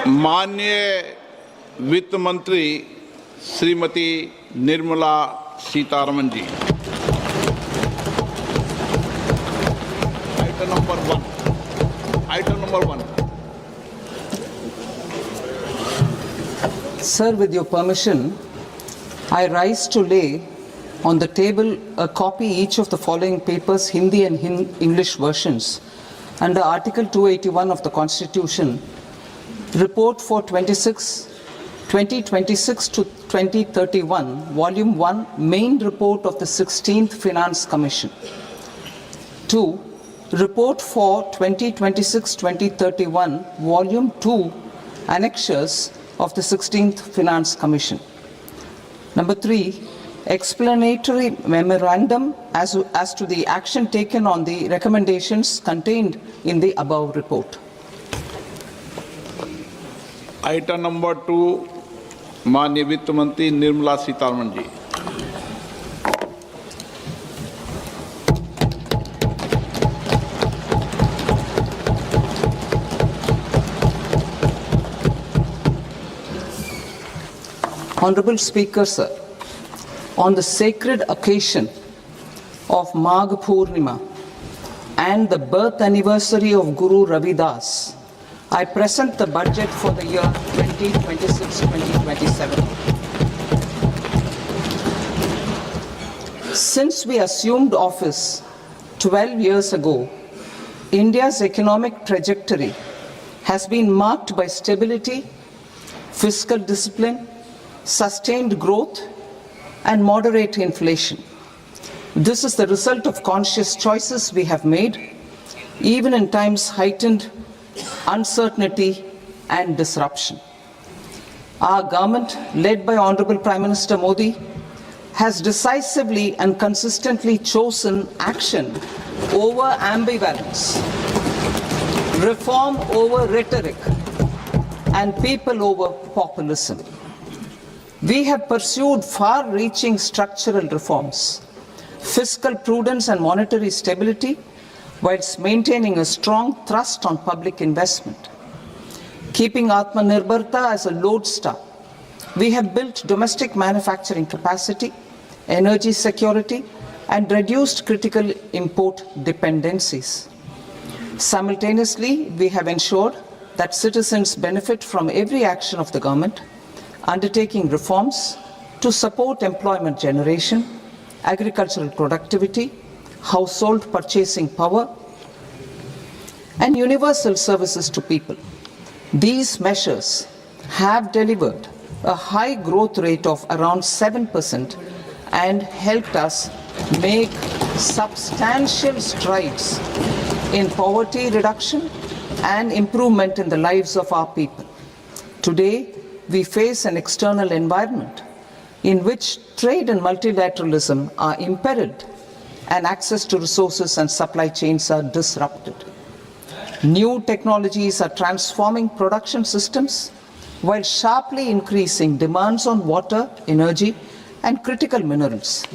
माननीय वित्त मंत्री Shrimati Nirmala Sitharaman ji. Item number one. Sir, with your permission, I rise to lay on the table a copy each of the following papers, Hindi and English versions, under Article 281 of the Constitution, Report for 2026 to 2031, Volume 1, Main Report of the 16th Finance Commission. 2. Report for 2026-2031, Volume 2, Annexures of the 16th Finance Commission. Number 3, explanatory memorandum as to the action taken on the recommendations contained in the above report. Item number 2, माननीय वित्त मंत्री Nirmala Sitharaman ji. Honorable Speaker, sir, on the sacred occasion of Magh Purnima and the birth anniversary of Guru Ravidas, I present the budget for the year 2026-2027. Since we assumed office 12 years ago, India's economic trajectory has been marked by stability, fiscal discipline, sustained growth, and moderate inflation. This is the result of conscious choices we have made, even in times heightened uncertainty and disruption. Our government, led by Honorable Prime Minister Modi, has decisively and consistently chosen action over ambivalence, reform over rhetoric, and people over populism. We have pursued far-reaching structural reforms, fiscal prudence and monetary stability, whilst maintaining a strong thrust on public investment. Keeping Atmanirbharta as a lodestar, we have built domestic manufacturing capacity, energy security, and reduced critical import dependencies. Simultaneously, we have ensured that citizens benefit from every action of the government, undertaking reforms to support employment generation, agricultural productivity, household purchasing power, and universal services to people. These measures have delivered a high growth rate of around 7% and helped us make substantial strides in poverty reduction and improvement in the lives of our people. Today, we face an external environment in which trade and multilateralism are imperiled and access to resources and supply chains are disrupted. New technologies are transforming production systems while sharply increasing demands on water, energy, and critical minerals.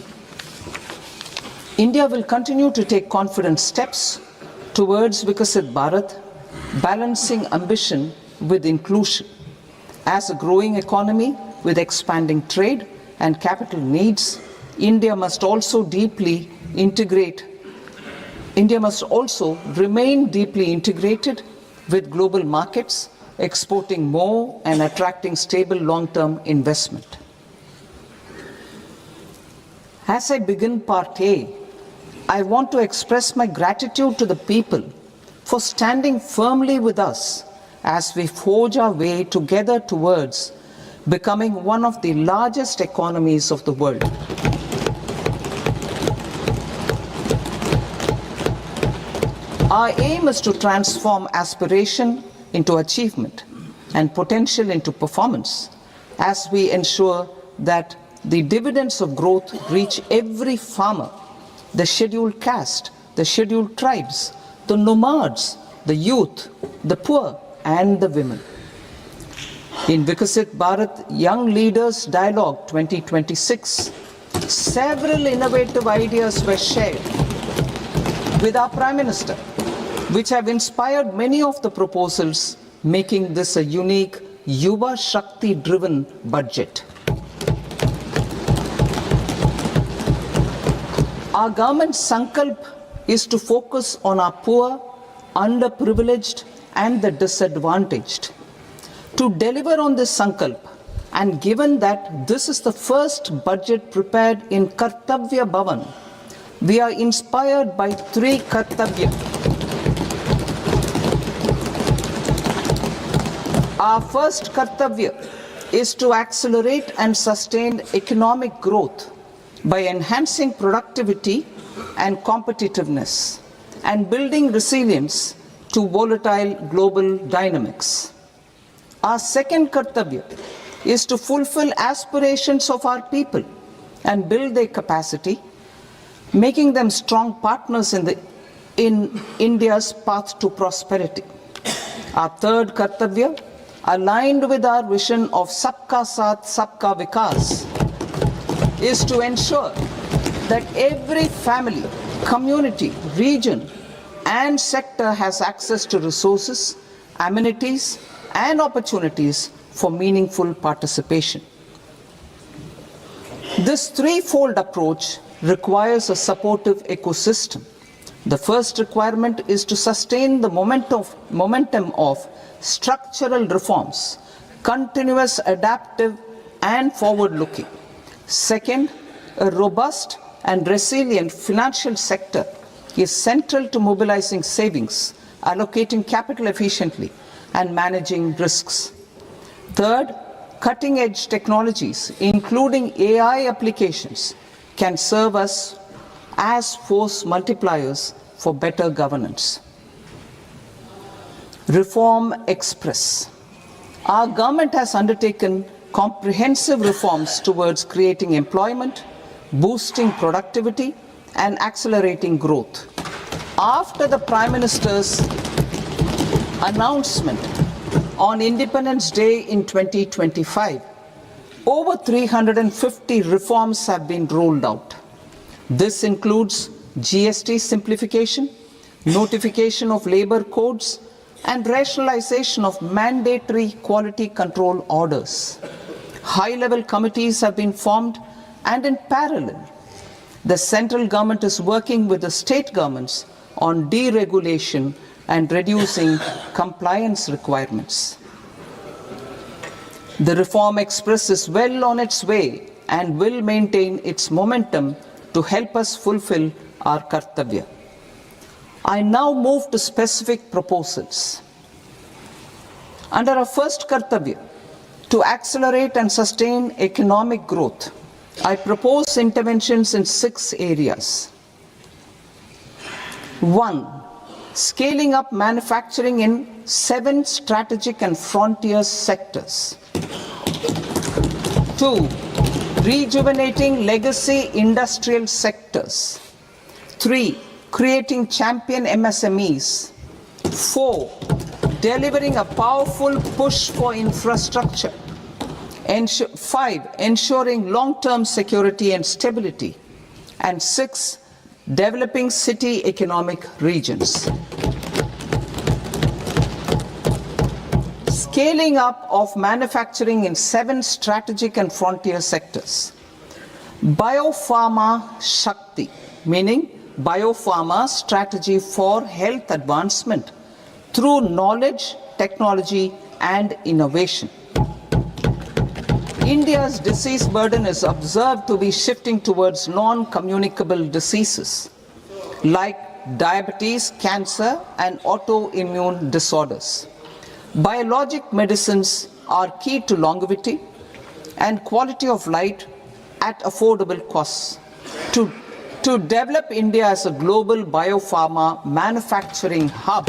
India will continue to take confident steps towards Vikasit Bharat, balancing ambition with inclusion. As a growing economy with expanding trade and capital needs, India must also remain deeply integrated with global markets, exporting more and attracting stable long-term investment. As I begin Part A, I want to express my gratitude to the people for standing firmly with us as we forge our way together towards becoming one of the largest economies of the world. Our aim is to transform aspiration into achievement and potential into performance as we ensure that the dividends of growth reach every farmer, the scheduled caste, the scheduled tribes, the nomads, the youth, the poor, and the women. In Vikasit Bharat Young Leaders Dialogue 2026, several innovative ideas were shared with our Prime Minister, which have inspired many of the proposals making this a unique Yuva Shakti-driven budget. Our government's sankalp is to focus on our poor, underprivileged, and the disadvantaged. To deliver on this sankalp, and given that this is the first budget prepared in Kartavya Bhavan, we are inspired by three Kartavya. Our first Kartavya is to accelerate and sustain economic growth by enhancing productivity and competitiveness and building resilience to volatile global dynamics. Our second Kartavya is to fulfill aspirations of our people and build their capacity, making them strong partners in India's path to prosperity. Our third Kartavya, aligned with our vision of Sabka Saath, Sabka Vikas, is to ensure that every family, community, region, and sector has access to resources, amenities, and opportunities for meaningful participation. This threefold approach requires a supportive ecosystem. The first requirement is to sustain the momentum of structural reforms, continuous, adaptive, and forward-looking. Second, a robust and resilient financial sector is central to mobilizing savings, allocating capital efficiently, and managing risks. Third, cutting-edge technologies, including AI applications, can serve us as force multipliers for better governance. Reform Express. Our government has undertaken comprehensive reforms towards creating employment, boosting productivity, and accelerating growth. After the Prime Minister's announcement on Independence Day in 2025, over 350 reforms have been rolled out. This includes GST simplification, notification of labor codes, and rationalization of mandatory quality control orders. High-level committees have been formed, and in parallel, the central government is working with the state governments on deregulation and reducing compliance requirements. The Reform Express is well on its way and will maintain its momentum to help us fulfill our Kartavya. I now move to specific proposals. Under our first Kartavya, to accelerate and sustain economic growth, I propose interventions in 6 areas. 1. Scaling up manufacturing in 7 strategic and frontier sectors. 2. Rejuvenating legacy industrial sectors. 3. Creating champion MSMEs. 4. Delivering a powerful push for infrastructure. 5. Ensuring long-term security and stability. And 6. Developing city economic regions. Scaling up of manufacturing in 7 strategic and frontier sectors. Biopharma Shakti, meaning biopharma strategy for health advancement through knowledge, technology, and innovation. India's disease burden is observed to be shifting towards non-communicable diseases like diabetes, cancer, and autoimmune disorders. Biologic medicines are key to longevity and quality of life at affordable costs. To develop India as a global biopharma manufacturing hub,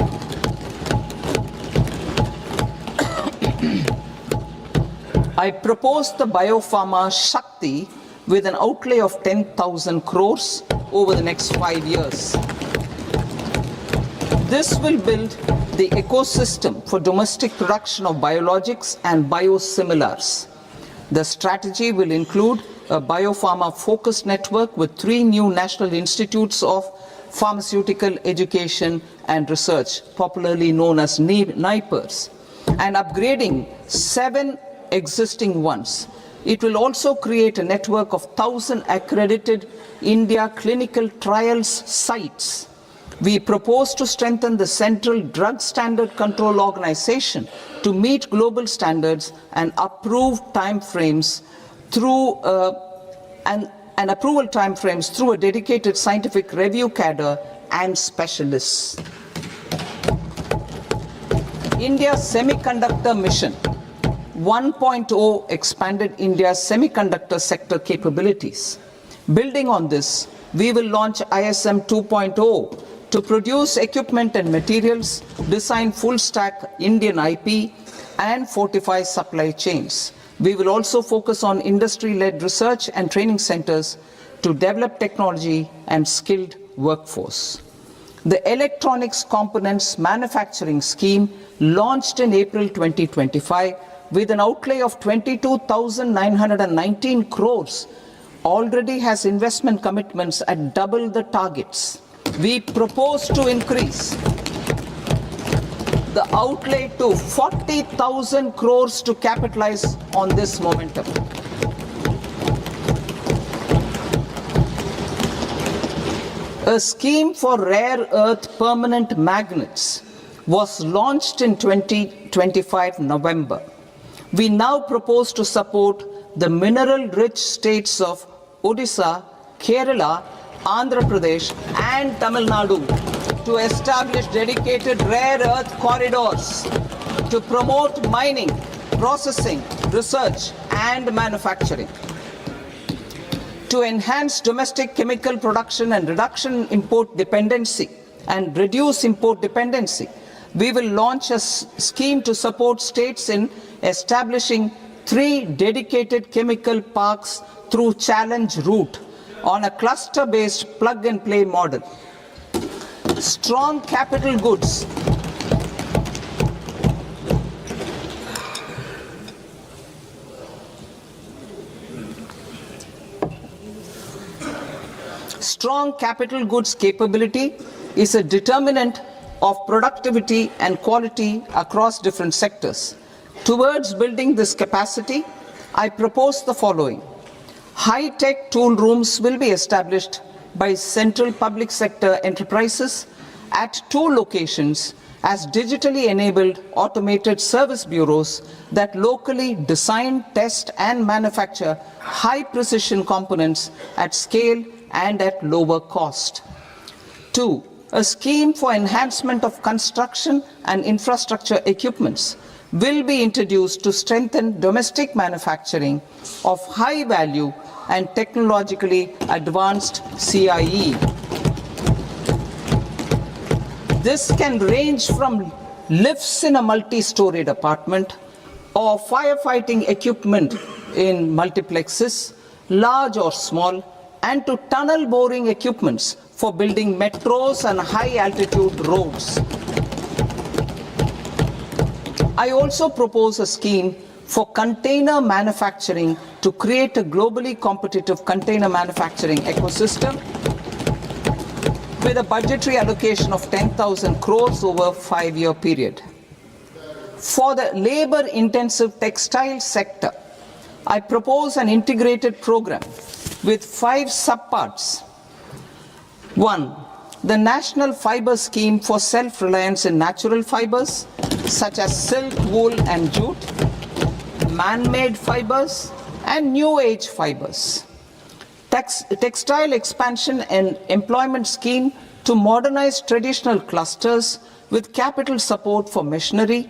I propose the Biopharma Shakti with an outlay of 10,000 crores over the next 5 years. This will build the ecosystem for domestic production of biologics and biosimilars. The strategy will include a biopharma-focused network with 3 new national institutes of pharmaceutical education and research, popularly known as NIPERS, and upgrading 7 existing ones. It will also create a network of 1,000 accredited India clinical trials sites. We propose to strengthen the Central Drug Standard Control Organization to meet global standards and approve timeframes through and approval timeframes through a dedicated scientific review cadre and specialists. India's Semiconductor Mission 1.0 expanded India's semiconductor sector capabilities. Building on this, we will launch ISM 2.0 to produce equipment and materials, design full-stack Indian IP, and fortify supply chains. We will also focus on industry-led research and training centers to develop technology and skilled workforce. The Electronics Components Manufacturing Scheme, launched in April 2025 with an outlay of 22,919 crores, already has investment commitments at double the targets. We propose to increase the outlay to 40,000 crores to capitalize on this momentum. A scheme for rare earth permanent magnets was launched in 2025 November. We now propose to support the mineral-rich states of Odisha, Kerala, Andhra Pradesh and Tamil Nadu to establish dedicated rare earth corridors to promote mining, processing, research and manufacturing. To enhance domestic chemical production and reduce import dependency, we will launch a scheme to support states in establishing 3 dedicated chemical parks through challenge route on a cluster-based plug-and-play model. Strong capital goods. Strong capital goods capability is a determinant of productivity and quality across different sectors. Towards building this capacity, I propose the following. High-tech tool rooms will be established by central public sector enterprises at 2 locations as digitally enabled automated service bureaus that locally design, test and manufacture high-precision components at scale and at lower cost. 2. A scheme for enhancement of construction and infrastructure equipments will be introduced to strengthen domestic manufacturing of high value and technologically advanced CIE. This can range from lifts in a multi-storied apartment or firefighting equipment in multiplexes, large or small, and to tunnel boring equipments for building metros and high-altitude roads. I also propose a scheme for container manufacturing to create a globally competitive container manufacturing ecosystem with a budgetary allocation of 10,000 crores over a 5-year period. For the labor-intensive textile sector, I propose an integrated program with 5 subparts. 1. The National Fiber Scheme for self-reliance in natural fibers, such as silk, wool and jute, man-made fibers and new age fibers. Textile expansion and employment scheme to modernize traditional clusters with capital support for machinery,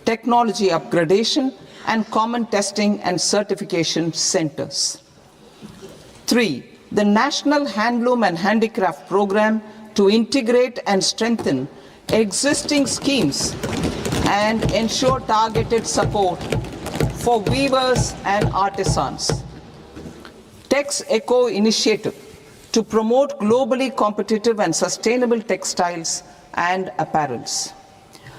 technology upgradation and common testing and certification centers. 3. The National Handloom and Handicraft Program to integrate and strengthen existing schemes and ensure targeted support for weavers and artisans. Tex Eco Initiative to promote globally competitive and sustainable textiles and apparels.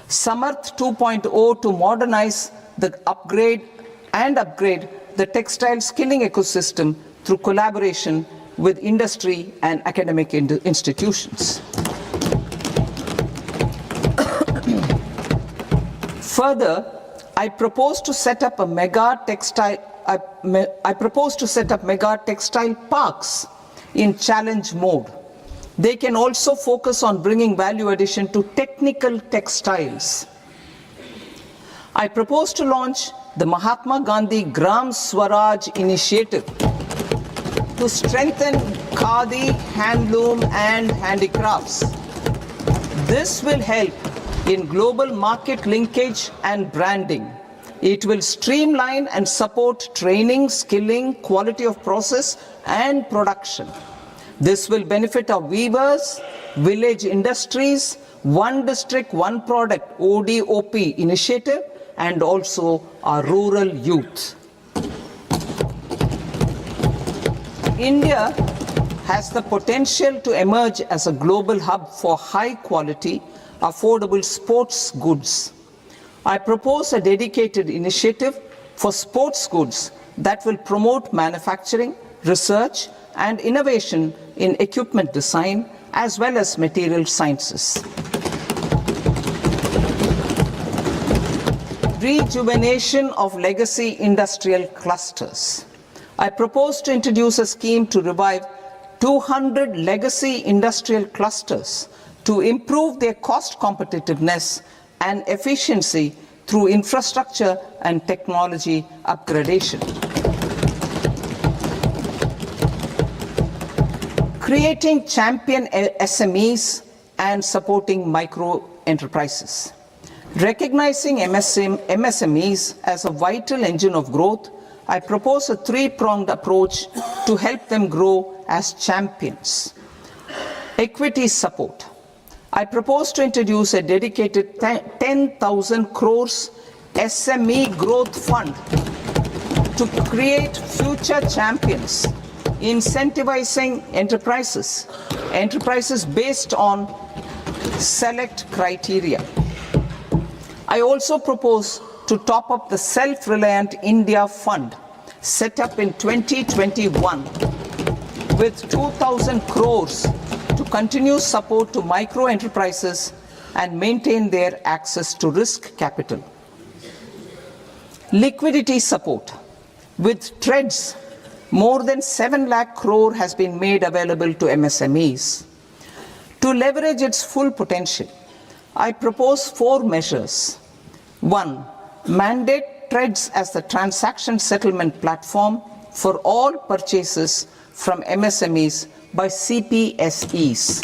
Samarth 2.0 to modernize the upgrade the textile skilling ecosystem through collaboration with industry and academic institutions. Further, I propose to set up mega textile parks in challenge mode. They can also focus on bringing value addition to technical textiles. I propose to launch the Mahatma Gandhi Gram Swaraj initiative to strengthen khadi, handloom and handicrafts. This will help in global market linkage and branding. It will streamline and support training, skilling, quality of process and production. This will benefit our weavers, village industries, one district, one product ODOP initiative, and also our rural youth. India has the potential to emerge as a global hub for high quality, affordable sports goods. I propose a dedicated initiative for sports goods that will promote manufacturing, research, and innovation in equipment design as well as material sciences. Rejuvenation of legacy industrial clusters. I propose to introduce a scheme to revive 200 legacy industrial clusters to improve their cost competitiveness and efficiency through infrastructure and technology upgradation. Creating champion SMEs and supporting micro enterprises. Recognizing MSMEs as a vital engine of growth, I propose a three-pronged approach to help them grow as champions. Equity support. I propose to introduce a dedicated 10,000 crores SME growth fund to create future champions, incentivizing enterprises based on select criteria. I also propose to top up the Self-Reliant India Fund set up in 2021 with 2,000 crores to continue support to micro enterprises and maintain their access to risk capital. Liquidity support. With TREDS, more than 7 lakh crore has been made available to MSMEs. To leverage its full potential, I propose 4 measures. 1. Mandate TREDS as the transaction settlement platform for all purchases from MSMEs by CPSEs,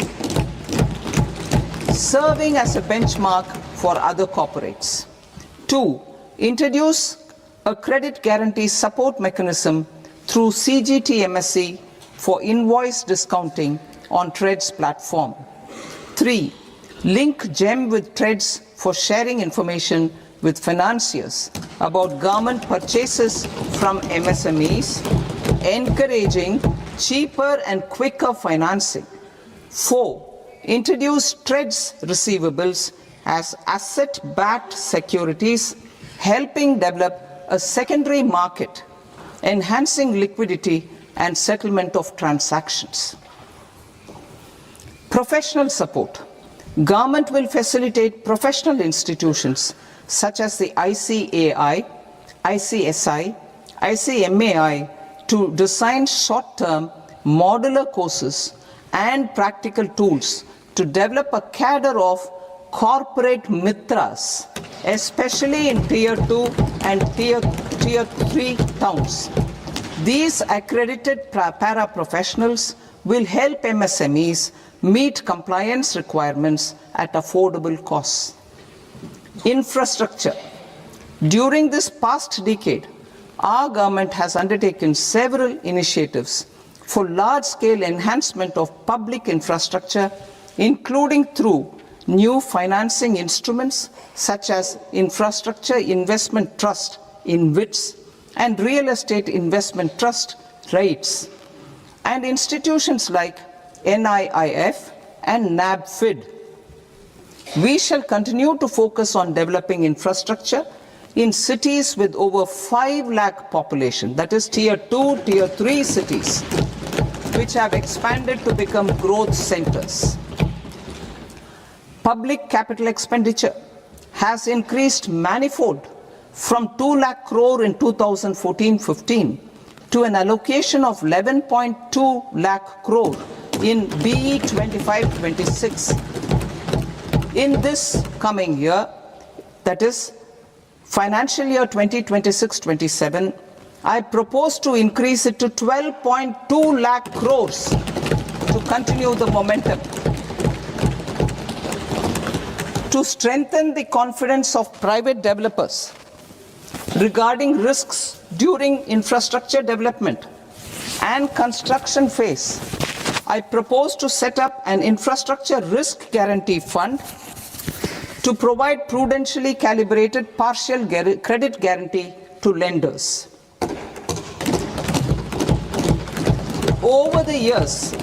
serving as a benchmark for other corporates. 2. Introduce a credit guarantee support mechanism through CGT-MSE for invoice discounting on TREDS platform. 3. Link GEM with TREDS for sharing information with financiers about government purchases from MSMEs, encouraging cheaper and quicker financing. 4. Introduce TREDS receivables as asset-backed securities, helping develop a secondary market, enhancing liquidity and settlement of transactions. Professional support. Government will facilitate professional institutions such as the ICAI, ICSI, ICMAI to design short-term modular courses and practical tools to develop a cadre of corporate mitras, especially in Tier 2 and Tier 3 towns. These accredited para-professionals will help MSMEs meet compliance requirements at affordable costs. Infrastructure. During this past decade, our government has undertaken several initiatives for large-scale enhancement of public infrastructure, including through new financing instruments such as Infrastructure Investment Trust (InvITs) and Real Estate Investment Trust (REITs), and institutions like NIIF and NABFID. We shall continue to focus on developing infrastructure in cities with over 5 lakh population, that is Tier 2, Tier 3 cities, which have expanded to become growth centers. Public capital expenditure has increased manifold from 2 lakh crore in 2014-15 to an allocation of 11.2 lakh crore in BE 25-26. In this coming year, that is financial year 2026-27, I propose to increase it to 12.2 lakh crores to continue the momentum. To strengthen the confidence of private developers regarding risks during infrastructure development and construction phase, I propose to set up an infrastructure risk guarantee fund to provide prudentially calibrated partial credit guarantee to lenders. Over the years,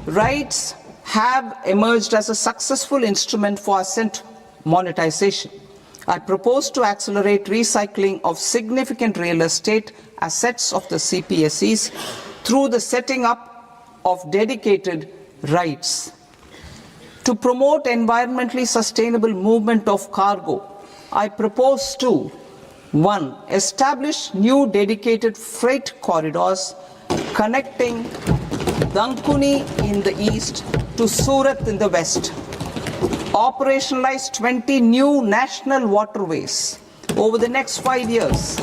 RITES have emerged as a successful instrument for asset monetization. I propose to accelerate recycling of significant real estate assets of the CPSEs through the setting up of dedicated RITES. To promote environmentally sustainable movement of cargo, I propose to 1. Establish new dedicated freight corridors connecting Dankuni in the east to Surat in the west. Operationalize 20 new national waterways over the next 5 years,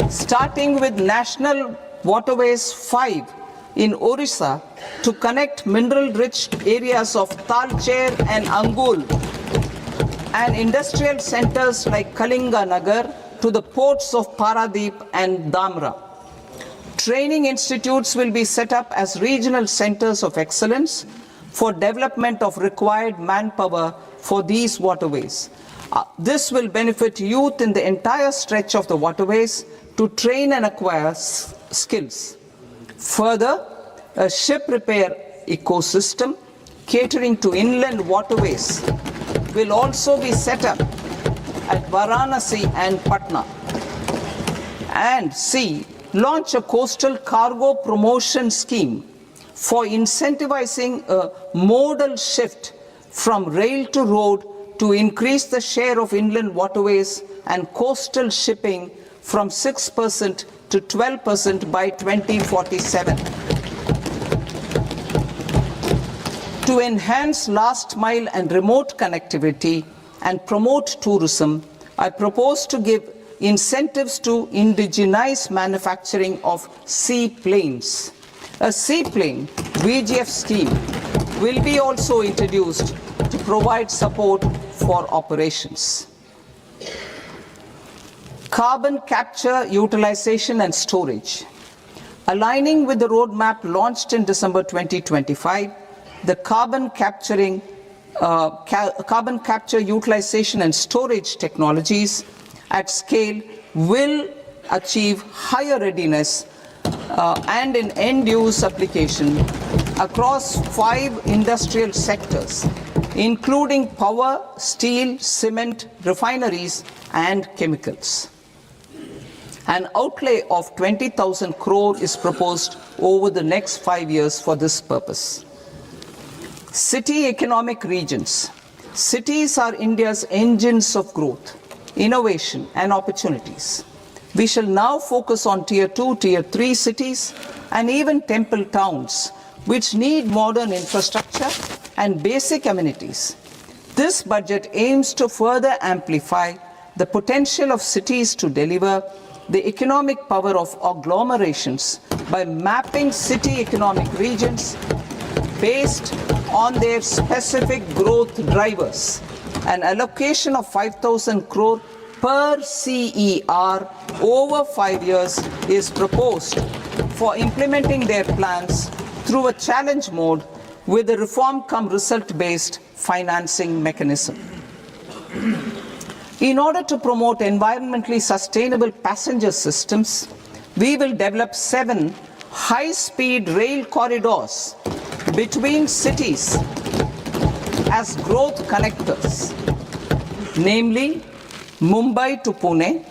starting with National Waterways 5 in Orissa to connect mineral-rich areas of Talcher and Angul and industrial centers like Kalinga Nagar to the ports of Paradeep and Dhamra. Training institutes will be set up as regional centers of excellence for development of required manpower for these waterways. This will benefit youth in the entire stretch of the waterways to train and acquire skills. Further, a ship repair ecosystem catering to inland waterways will also be set up at Varanasi and Patna. And C. Launch a coastal cargo promotion scheme for incentivizing a modal shift from rail to road to increase the share of inland waterways and coastal shipping from 6% to 12% by 2047. To enhance last mile and remote connectivity and promote tourism, I propose to give incentives to indigenize manufacturing of seaplanes. A seaplane VGF scheme will be also introduced to provide support for operations. Carbon capture, utilization and storage. Aligning with the roadmap launched in December 2025, the carbon capture, utilization and storage technologies at scale will achieve higher readiness and in end-use application across 5 industrial sectors, including power, steel, cement, refineries, and chemicals. An outlay of 20,000 crore is proposed over the next 5 years for this purpose. City economic regions. Cities are India's engines of growth, innovation, and opportunities. We shall now focus on Tier 2, Tier 3 cities, and even temple towns, which need modern infrastructure and basic amenities. This budget aims to further amplify the potential of cities to deliver the economic power of agglomerations by mapping city economic regions based on their specific growth drivers. An allocation of 5,000 crore per CER over 5 years is proposed for implementing their plans through a challenge mode with a reform-cum-result-based financing mechanism. In order to promote environmentally sustainable passenger systems, we will develop 7 high-speed rail corridors between cities as growth connectors, namely Mumbai to Pune,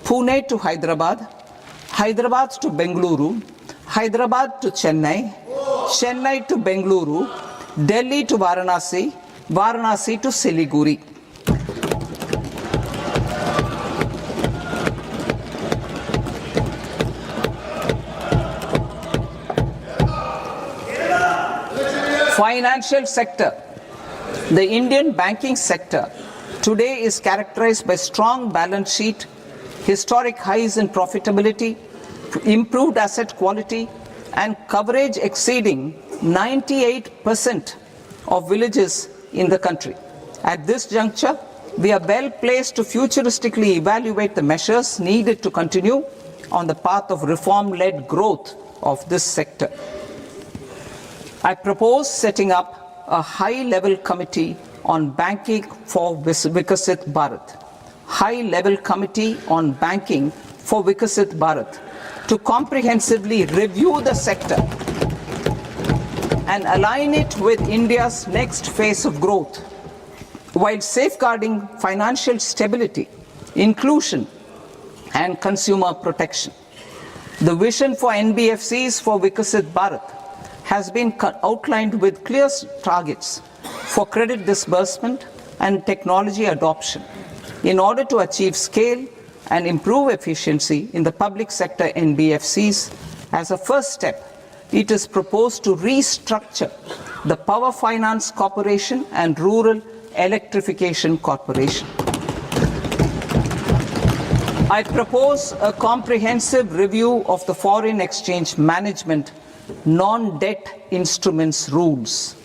Pune to Hyderabad, Hyderabad to Bengaluru, Hyderabad to Chennai, Chennai to Bengaluru, Delhi to Varanasi, Varanasi to Siliguri. Financial sector. The Indian banking sector today is characterized by strong balance sheet, historic highs in profitability, improved asset quality, and coverage exceeding 98% of villages in the country. At this juncture, we are well placed to futuristically evaluate the measures needed to continue on the path of reform-led growth of this sector. I propose setting up a high-level committee on banking for Vikasit Bharat. High-level committee on banking for Vikasit Bharat to comprehensively review the sector and align it with India's next phase of growth, while safeguarding financial stability, inclusion, and consumer protection. The vision for NBFCs for Vikasit Bharat has been outlined with clear targets for credit disbursement and technology adoption in order to achieve scale and improve efficiency in the public sector NBFCs. As a first step, it is proposed to restructure the Power Finance Corporation and Rural Electrification Corporation. I propose a comprehensive review of the foreign exchange management non-debt instruments rules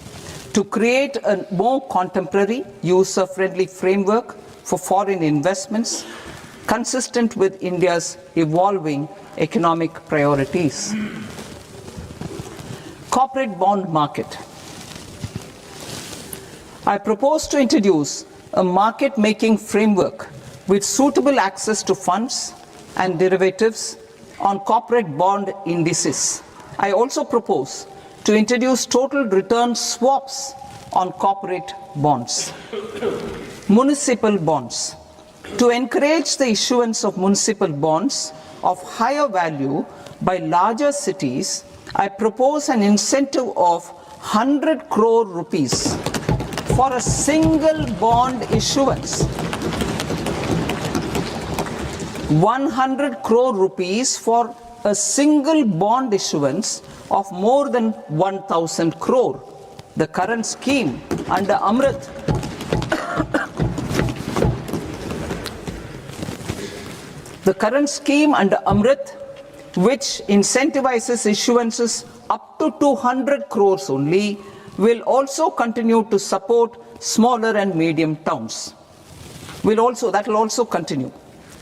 to create a more contemporary, user-friendly framework for foreign investments consistent with India's evolving economic priorities. Corporate bond market. I propose to introduce a market-making framework with suitable access to funds and derivatives on corporate bond indices. I also propose to introduce total return swaps on corporate bonds. Municipal bonds. To encourage the issuance of municipal bonds of higher value by larger cities, I propose an incentive of 100 crore rupees for a single bond issuance. 100 crore rupees for a single bond issuance of more than 1,000 crore. The current scheme under Amrit which incentivizes issuances up to 200 crores only, will also continue to support smaller and medium towns. That will also continue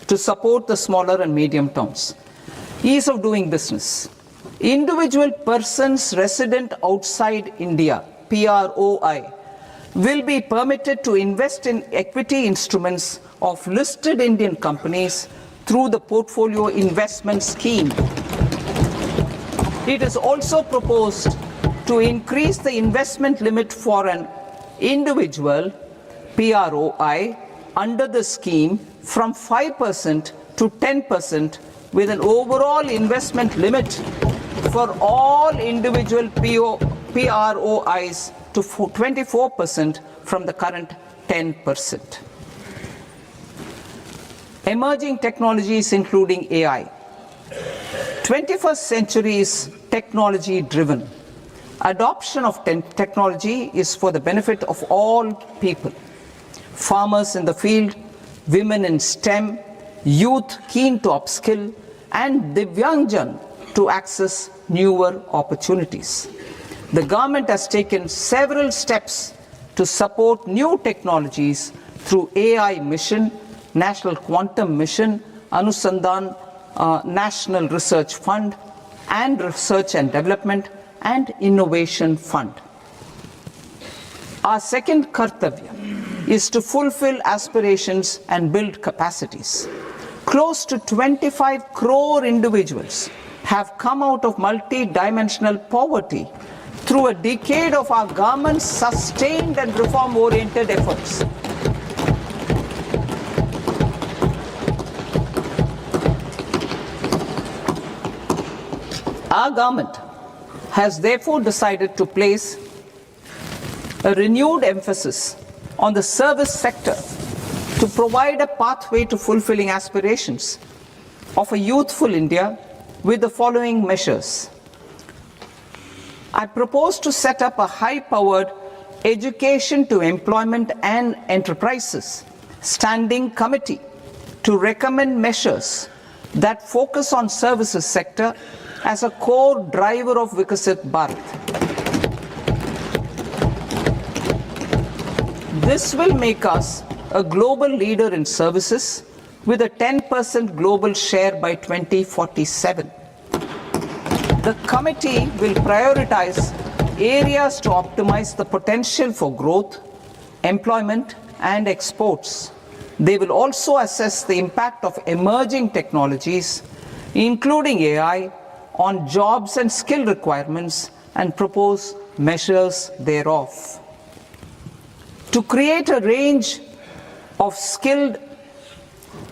to support the smaller and medium towns. Ease of doing business. Individual persons resident outside India, PROI, will be permitted to invest in equity instruments of listed Indian companies through the portfolio investment scheme. It is also proposed to increase the investment limit for an individual PROI under the scheme from 5% to 10%, with an overall investment limit for all individual PROIs to 24% from the current 10%. Emerging technologies including AI. 21st century is technology driven. Adoption of technology is for the benefit of all people. Farmers in the field, women in STEM, youth keen to upskill, and Divyangjan to access newer opportunities. The government has taken several steps to support new technologies through AI Mission, National Quantum Mission, Anusandhan National Research Fund, and Research and Development and Innovation Fund. Our second kartavya is to fulfill aspirations and build capacities. Close to 25 crore individuals have come out of multi-dimensional poverty through a decade of our government's sustained and reform-oriented efforts. Our government has therefore decided to place a renewed emphasis on the service sector to provide a pathway to fulfilling aspirations of a youthful India with the following measures. I propose to set up a high-powered Education to Employment and Enterprises Standing Committee to recommend measures that focus on services sector as a core driver of Vikasit Bharat. This will make us a global leader in services with a 10% global share by 2047. The committee will prioritize areas to optimize the potential for growth, employment, and exports. They will also assess the impact of emerging technologies, including AI, on jobs and skill requirements and propose measures thereof. To create a range of skilled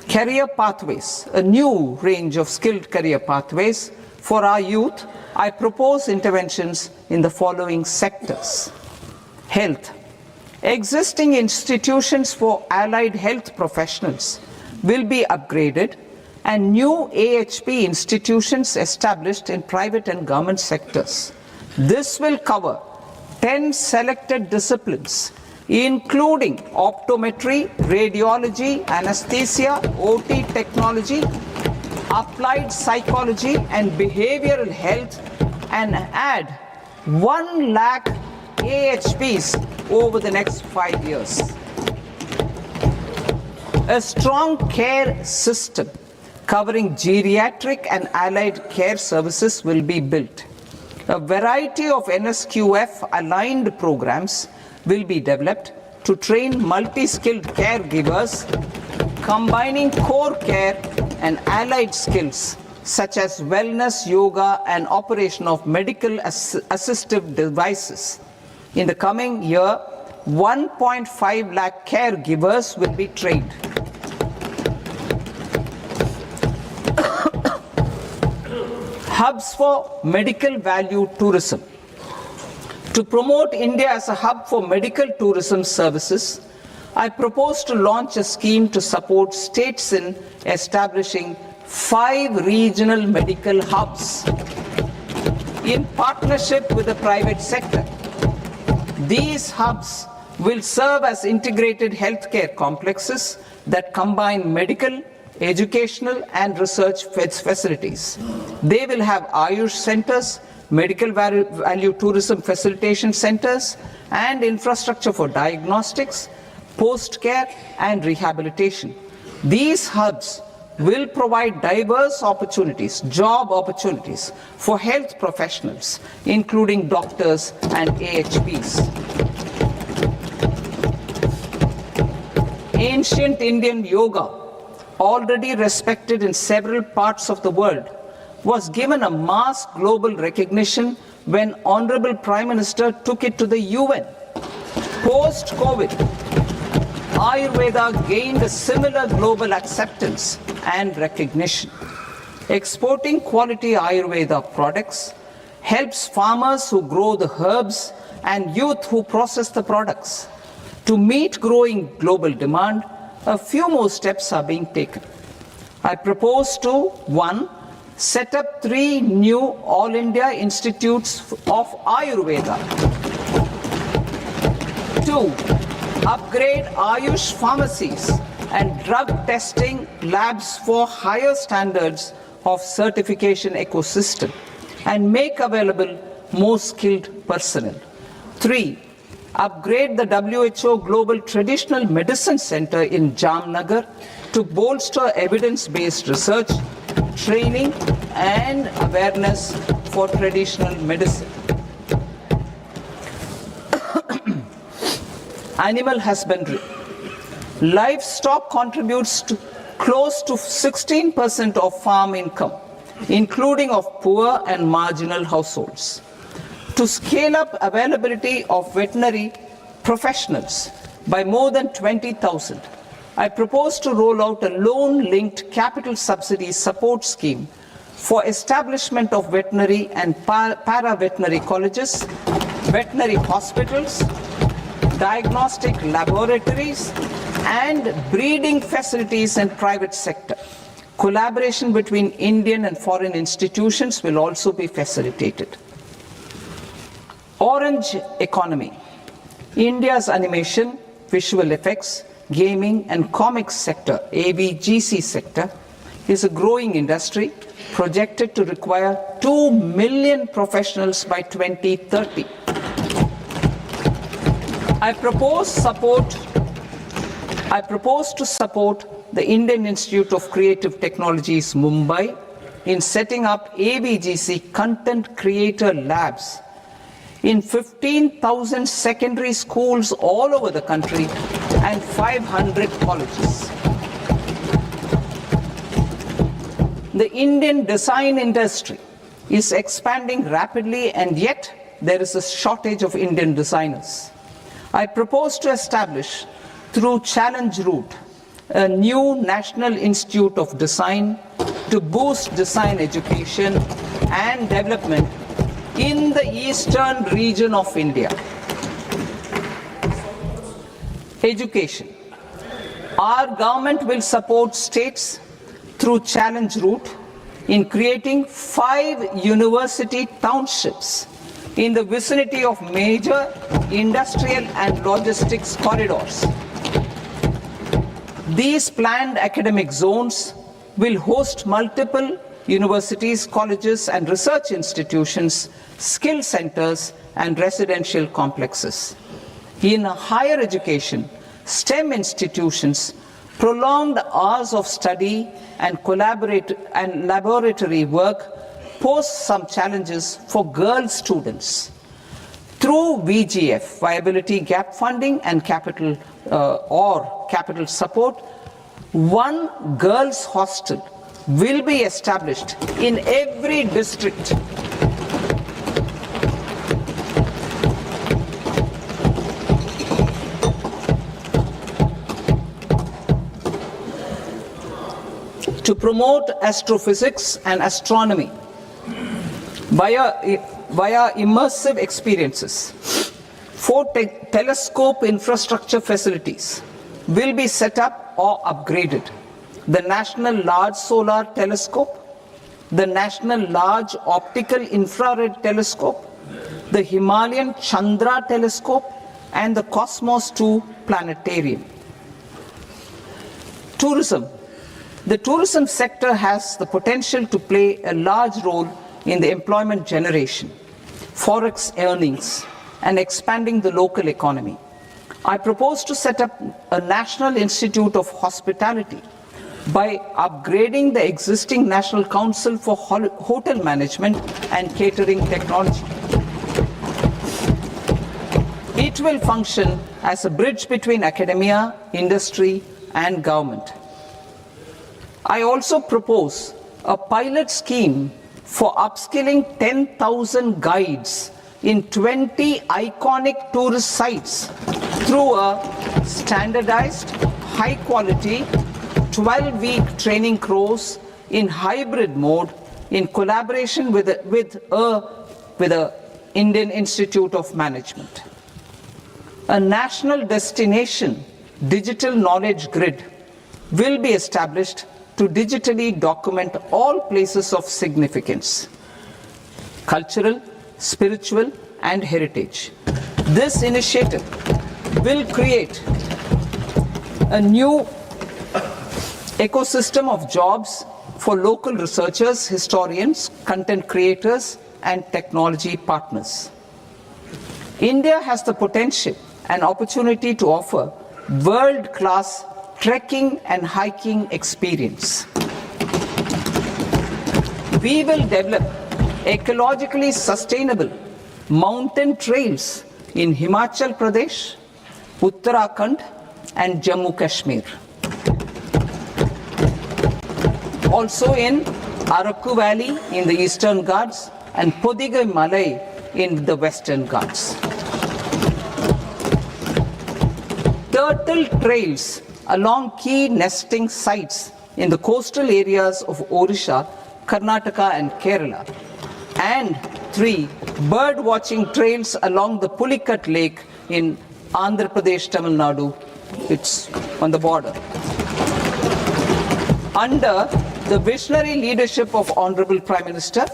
career pathways, a new range of skilled career pathways for our youth, I propose interventions in the following sectors. Health. Existing institutions for allied health professionals will be upgraded and new AHP institutions established in private and government sectors. This will cover 10 selected disciplines, including optometry, radiology, anesthesia, OT technology, applied psychology and behavioral health, and add 1 lakh AHPs over the next 5 years. A strong care system covering geriatric and allied care services will be built. A variety of NSQF aligned programs will be developed to train multi-skilled caregivers, combining core care and allied skills such as wellness, yoga, and operation of medical assistive devices. In the coming year, 1.5 lakh caregivers will be trained. Hubs for medical value tourism. To promote India as a hub for medical tourism services, I propose to launch a scheme to support states in establishing 5 regional medical hubs in partnership with the private sector. These hubs will serve as integrated healthcare complexes that combine medical, educational, and research facilities. They will have Ayush centers, medical value tourism facilitation centers, and infrastructure for diagnostics, post-care, and rehabilitation. These hubs will provide diverse opportunities, job opportunities for health professionals, including doctors and AHPs. Ancient Indian yoga, already respected in several parts of the world, was given a mass global recognition when Honorable Prime Minister took it to the UN. Post-COVID, Ayurveda gained a similar global acceptance and recognition. Exporting quality Ayurveda products helps farmers who grow the herbs and youth who process the products. To meet growing global demand, a few more steps are being taken. I propose to 1. Set up 3 new All India Institutes of Ayurveda. 2. Upgrade Ayush pharmacies and drug testing labs for higher standards of certification ecosystem and make available more skilled personnel. 3. Upgrade the WHO Global Traditional Medicine Center in Jamnagar to bolster evidence-based research, training, and awareness for traditional medicine. Animal husbandry. Livestock contributes to close to 16% of farm income, including of poor and marginal households. To scale up availability of veterinary professionals by more than 20,000, I propose to roll out a loan-linked capital subsidy support scheme for establishment of veterinary and para-veterinary colleges, veterinary hospitals, diagnostic laboratories, and breeding facilities in private sector. Collaboration between Indian and foreign institutions will also be facilitated. Orange economy. India's animation, visual effects, gaming and comics sector, AVGC sector, is a growing industry projected to require 2 million professionals by 2030. I propose to support the Indian Institute of Creative Technologies, Mumbai, in setting up AVGC content creator labs in 15,000 secondary schools all over the country and 500 colleges. The Indian design industry is expanding rapidly, and yet there is a shortage of Indian designers. I propose to establish, through Challenge Route, a new National Institute of Design to boost design education and development in the eastern region of India. Education. Our government will support states through Challenge Route in creating 5 university townships in the vicinity of major industrial and logistics corridors. These planned academic zones will host multiple universities, colleges and research institutions, skill centers and residential complexes. In higher education, STEM institutions, prolonged hours of study and laboratory work pose some challenges for girl students. Through VGF, Viability Gap Funding and capital support, one girls' hostel will be established in every district. To promote astrophysics and astronomy via immersive experiences, 4 telescope infrastructure facilities will be set up or upgraded. The National Large Solar Telescope, the National Large Optical Infrared Telescope, the Himalayan Chandra Telescope, and the Cosmos 2 Planetarium. Tourism. The tourism sector has the potential to play a large role in the employment generation, forex earnings, and expanding the local economy. I propose to set up a National Institute of Hospitality by upgrading the existing National Council for Hotel Management and Catering Technology. It will function as a bridge between academia, industry, and government. I also propose a pilot scheme for upskilling 10,000 guides in 20 iconic tourist sites through a standardized, high-quality, 12-week training course in hybrid mode in collaboration with the Indian Institute of Management. A national destination digital knowledge grid will be established to digitally document all places of significance, cultural, spiritual, and heritage. This initiative will create a new ecosystem of jobs for local researchers, historians, content creators, and technology partners. India has the potential and opportunity to offer world-class trekking and hiking experience. We will develop ecologically sustainable mountain trails in Himachal Pradesh, Uttarakhand, and Jammu Kashmir. Also in Araku Valley in the Eastern Ghats and Podigai Malai in the Western Ghats. Turtle trails along key nesting sites in the coastal areas of Odisha, Karnataka, and Kerala. And 3 bird watching trails along the Pulikat Lake in Andhra Pradesh, Tamil Nadu. It's on the border. Under the visionary leadership of Honorable Prime Minister,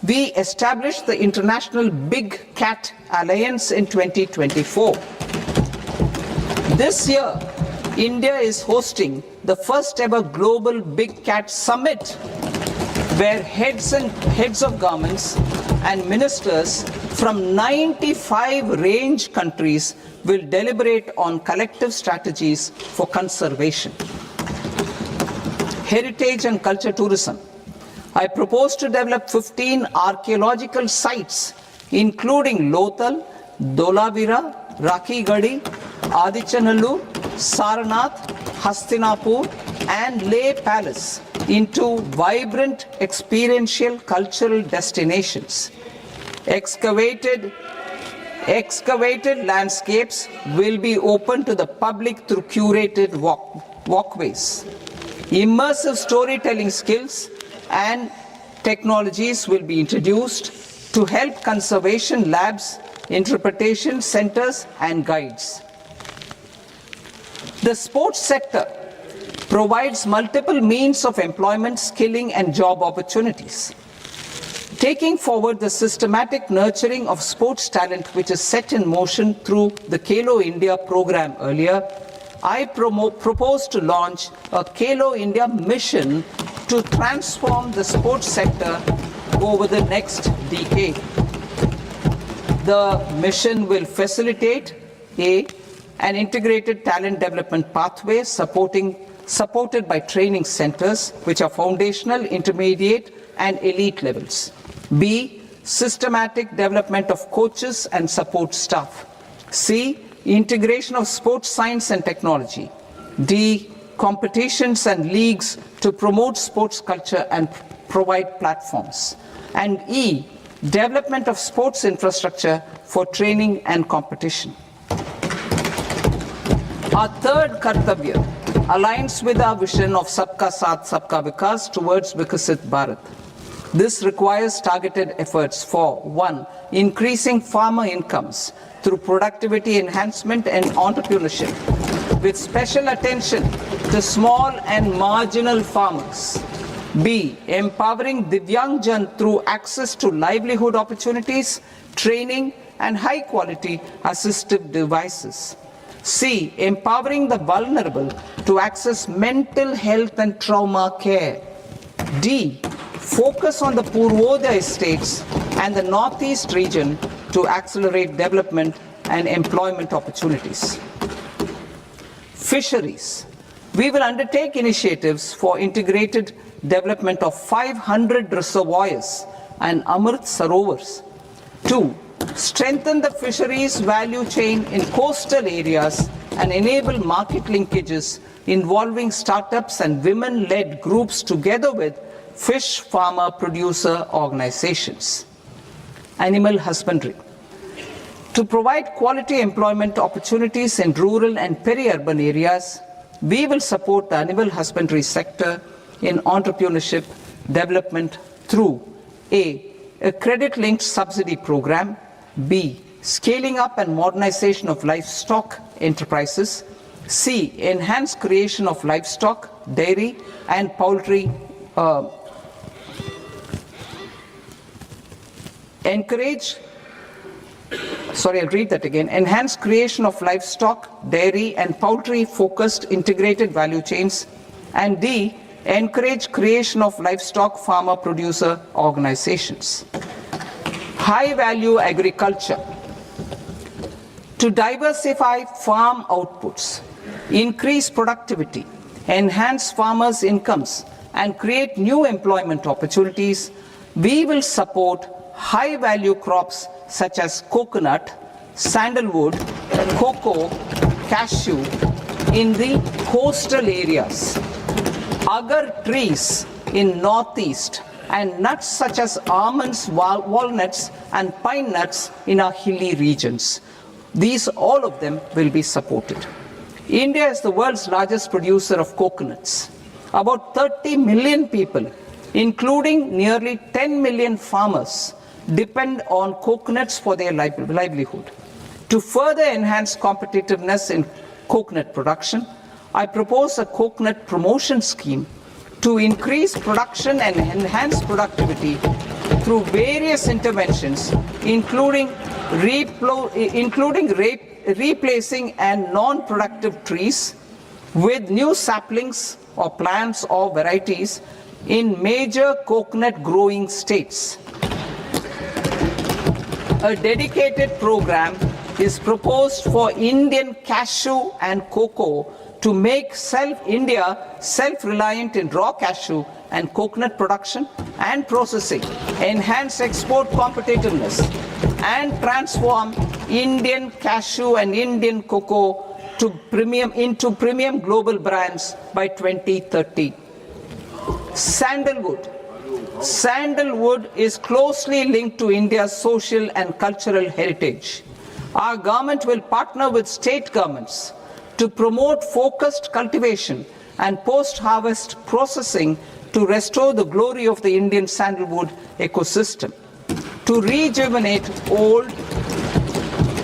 we established the International Big Cat Alliance in 2024. This year, India is hosting the first ever Global Big Cat Summit, where heads of governments and ministers from 95 range countries will deliberate on collective strategies for conservation. Heritage and culture tourism. I propose to develop 15 archaeological sites, including Lothal, Dholavira, Rakhi Gadi, Adichanallur, Saranath, Hastinapur, and Leh Palace into vibrant experiential cultural destinations. Excavated landscapes will be open to the public through curated walkways. Immersive storytelling skills and technologies will be introduced to help conservation labs, interpretation centers, and guides. The sports sector provides multiple means of employment, skilling, and job opportunities. Taking forward the systematic nurturing of sports talent, which is set in motion through the Khelo India program earlier, I propose to launch a Khelo India mission to transform the sports sector over the next decade. The mission will facilitate an integrated talent development pathway supported by training centers, which are foundational, intermediate, and elite levels. B, systematic development of coaches and support staff. C, integration of sports science and technology. D, competitions and leagues to promote sports culture and provide platforms. And E, development of sports infrastructure for training and competition. Our third Kartavya aligns with our vision of Sabka Saath, Sabka Vikas towards Vikasit Bharat. This requires targeted efforts for 1. Increasing farmer incomes through productivity enhancement and entrepreneurship, with special attention to small and marginal farmers. B. Empowering Divyang Jan through access to livelihood opportunities, training, and high-quality assistive devices. C. Empowering the vulnerable to access mental health and trauma care. D. Focus on the Purvodaya states and the Northeast region to accelerate development and employment opportunities. Fisheries. We will undertake initiatives for integrated development of 500 reservoirs and Amrit Sarovars. 2. Strengthen the fisheries value chain in coastal areas and enable market linkages involving startups and women-led groups together with fish farmer producer organizations. Animal husbandry. To provide quality employment opportunities in rural and peri-urban areas, we will support the animal husbandry sector in entrepreneurship development through a credit-linked subsidy program, B, scaling up and modernization of livestock enterprises, C, enhanced creation of livestock, dairy, and poultry enhanced creation of livestock, dairy, and poultry-focused integrated value chains, and D, encourage creation of livestock farmer-producer organizations. High-value agriculture. To diversify farm outputs, increase productivity, enhance farmers' incomes, and create new employment opportunities, we will support high-value crops such as coconut, sandalwood, cocoa, cashew in the coastal areas, agar trees in northeast, and nuts such as almonds, walnuts, and pine nuts in our hilly regions. These, all of them, will be supported. India is the world's largest producer of coconuts. About 30 million people, including nearly 10 million farmers, depend on coconuts for their livelihood. To further enhance competitiveness in coconut production, I propose a coconut promotion scheme to increase production and enhance productivity through various interventions, including replacing and non-productive trees with new saplings or plants or varieties in major coconut growing states. A dedicated program is proposed for Indian cashew and cocoa to make India self-reliant in raw cashew and coconut production and processing, enhance export competitiveness, and transform Indian cashew and Indian cocoa into premium global brands by 2030. Sandalwood. Sandalwood is closely linked to India's social and cultural heritage. Our government will partner with state governments to promote focused cultivation and post-harvest processing to restore the glory of the Indian sandalwood ecosystem, to rejuvenate old,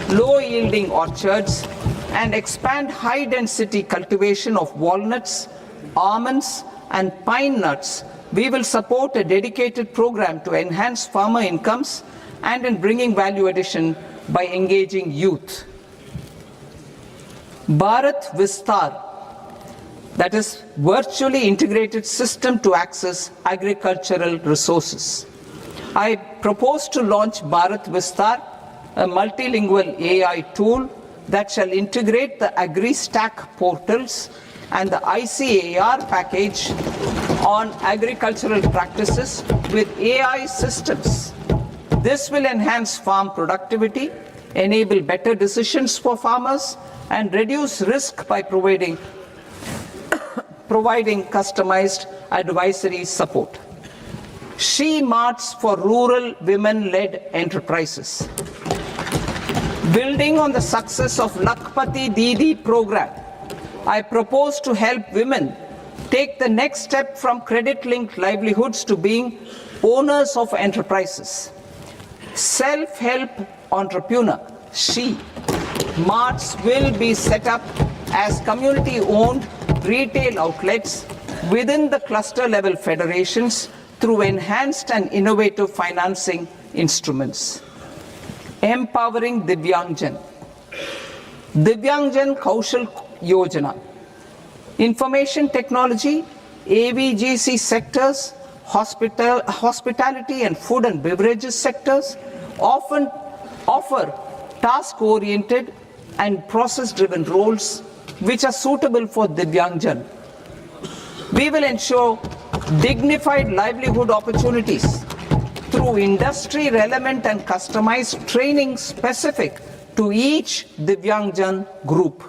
low-yielding orchards, and expand high-density cultivation of walnuts, almonds, and pine nuts. We will support a dedicated program to enhance farmer incomes and in bringing value addition by engaging youth. Bharat Vistar, that is virtually integrated system to access agricultural resources. I propose to launch Bharat Vistar, a multilingual AI tool that shall integrate the AgriStack portals and the ICAR package on agricultural practices with AI systems. This will enhance farm productivity, enable better decisions for farmers, and reduce risk by providing customized advisory support. She Marts for rural women-led enterprises. Building on the success of Lakpati Didi program, I propose to help women take the next step from credit-linked livelihoods to being owners of enterprises. Self-help entrepreneur, She Marts will be set up as community-owned retail outlets within the cluster-level federations through enhanced and innovative financing instruments. Empowering Divyangjan. Divyangjan Kaushal Yojana. Information technology, AVGC sectors, hospitality and food and beverages sectors often offer task-oriented and process-driven roles which are suitable for Divyangjan. We will ensure dignified livelihood opportunities through industry-relevant and customized training specific to each Divyangjan group.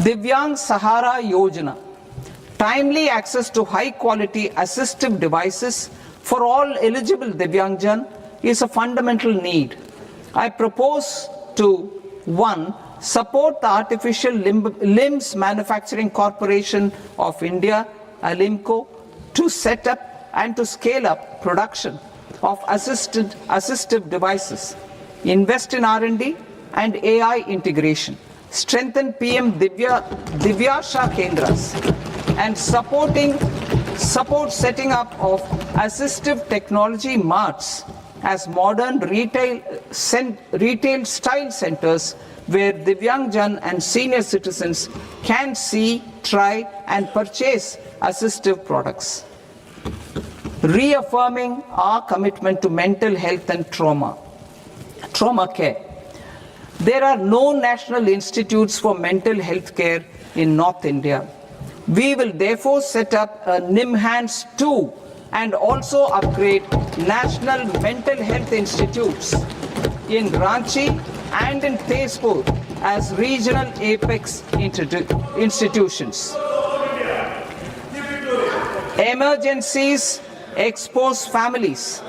Divyang Sahara Yojana. Timely access to high-quality assistive devices for all eligible Divyangjan is a fundamental need. I propose to 1. Support the Artificial Limbs Manufacturing Corporation of India, ALIMCO, to set up and to scale up production of assistive devices, invest in R&D and AI integration, strengthen PM Divyasha Kendras, and support setting up of assistive technology marts as modern retail style centers where Divyangjan and senior citizens can see, try and purchase assistive products. Reaffirming our commitment to mental health and trauma care. There are no national institutes for mental health care in North India. We will therefore set up a NIMHANS 2 and also upgrade national mental health institutes in Ranchi and in Tezpur as regional apex institutions. Emergencies expose families,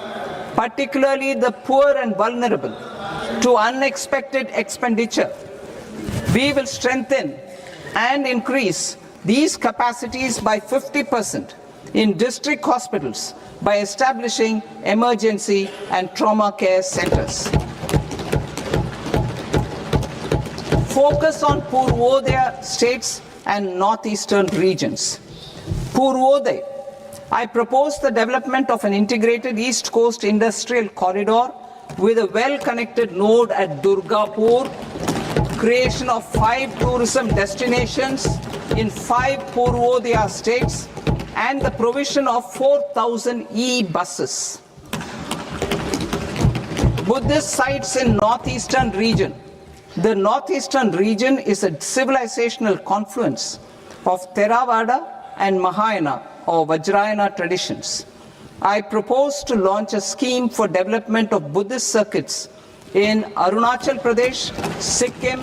particularly the poor and vulnerable, to unexpected expenditure. We will strengthen and increase these capacities by 50% in district hospitals by establishing emergency and trauma care centers. Focus on Purvodaya states and northeastern regions. Purvodaya, I propose the development of an integrated East Coast industrial corridor with a well-connected node at Durgapur, creation of 5 tourism destinations in 5 Purvodaya states, and the provision of 4,000 e-buses. Buddhist sites in northeastern region. The northeastern region is a civilizational confluence of Theravada and Mahayana or Vajrayana traditions. I propose to launch a scheme for development of Buddhist circuits in Arunachal Pradesh, Sikkim,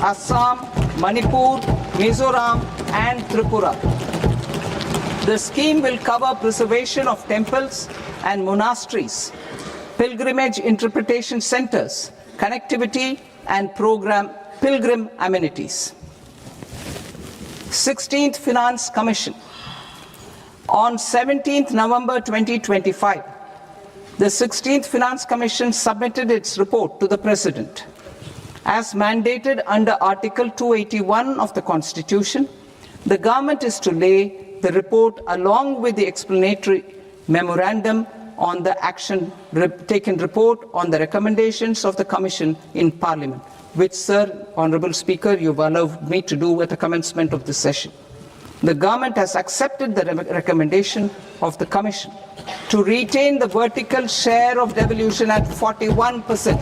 Assam, Manipur, Mizoram, and Tripura. The scheme will cover preservation of temples and monasteries, pilgrimage interpretation centers, connectivity, and pilgrim amenities. 16th Finance Commission. On 17th November 2025, the 16th Finance Commission submitted its report to the President. As mandated under Article 281 of the Constitution, the government is to lay the report along with the explanatory memorandum on the action taken report on the recommendations of the Commission in Parliament, which, Sir, Honourable Speaker, you've allowed me to do at the commencement of this session. The government has accepted the recommendation of the Commission to retain the vertical share of devolution at 41%.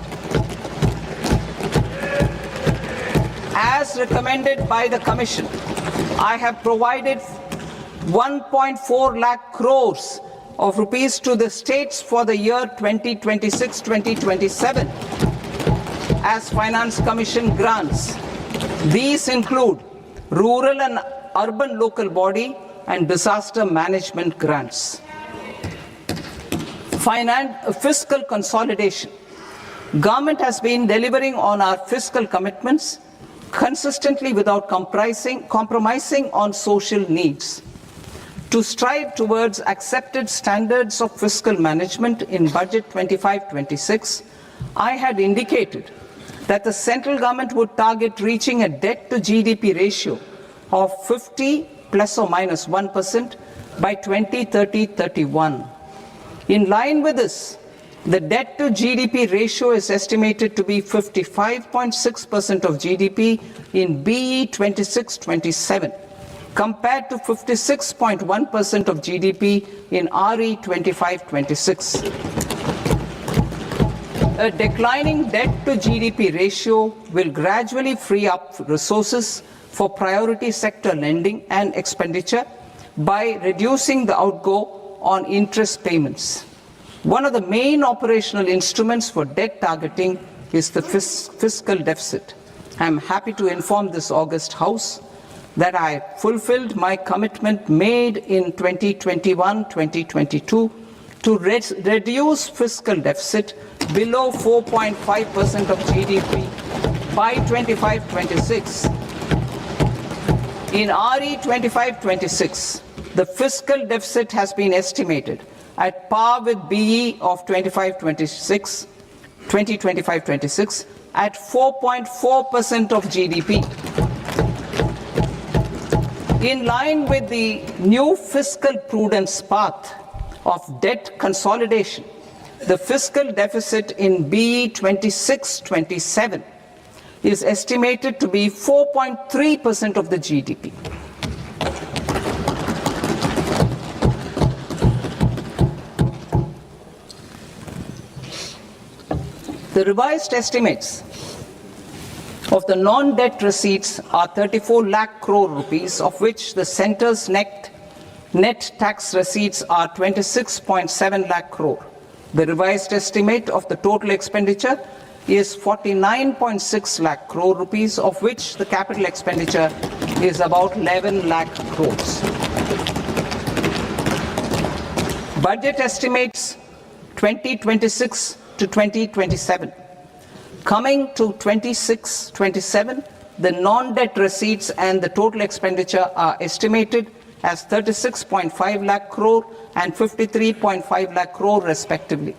As recommended by the Commission, I have provided 1.4 lakh crores of rupees to the states for the year 2026-2027 as Finance Commission grants. These include rural and urban local body and disaster management grants. Fiscal consolidation. Government has been delivering on our fiscal commitments consistently without compromising on social needs. To strive towards accepted standards of fiscal management in Budget 25-26, I had indicated that the central government would target reaching a debt to GDP ratio of 50 plus or minus 1% by 2030-31. In line with this, the debt to GDP ratio is estimated to be 55.6% of GDP in BE 26-27, compared to 56.1% of GDP in RE 25-26. A declining debt to GDP ratio will gradually free up resources for priority sector lending and expenditure by reducing the outgo on interest payments. One of the main operational instruments for debt targeting is the fiscal deficit. I am happy to inform this august House that I fulfilled my commitment made in 2021-2022 to reduce fiscal deficit below 4.5% of GDP by 25-26. In RE 25-26, the fiscal deficit has been estimated at par with BE of 2025-26 at 4.4% of GDP. In line with the new fiscal prudence path of debt consolidation, the fiscal deficit in BE 26-27 is estimated to be 4.3% of the GDP. The revised estimates of the non-debt receipts are 34 lakh crore rupees, of which the centre's net tax receipts are 26.7 lakh crore. The revised estimate of the total expenditure is 49.6 lakh crore rupees, of which the capital expenditure is about 11 lakh crores. Budget estimates 2026 to 2027. Coming to 26-27, the non-debt receipts and the total expenditure are estimated as 36.5 lakh crore and 53.5 lakh crore respectively.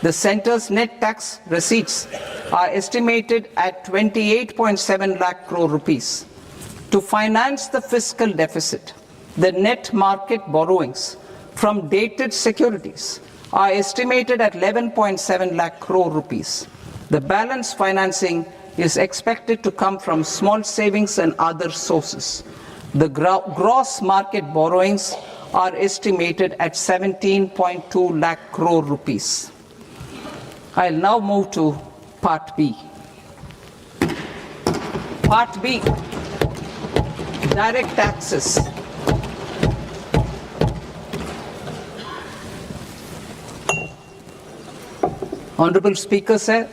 The centre's net tax receipts are estimated at 28.7 lakh crore rupees. To finance the fiscal deficit, the net market borrowings from dated securities are estimated at 11.7 lakh crore rupees. The balance financing is expected to come from small savings and other sources. The gross market borrowings are estimated at 17.2 lakh crore rupees. I'll now move to Part B. Part B, direct taxes. Honorable Speaker, sir,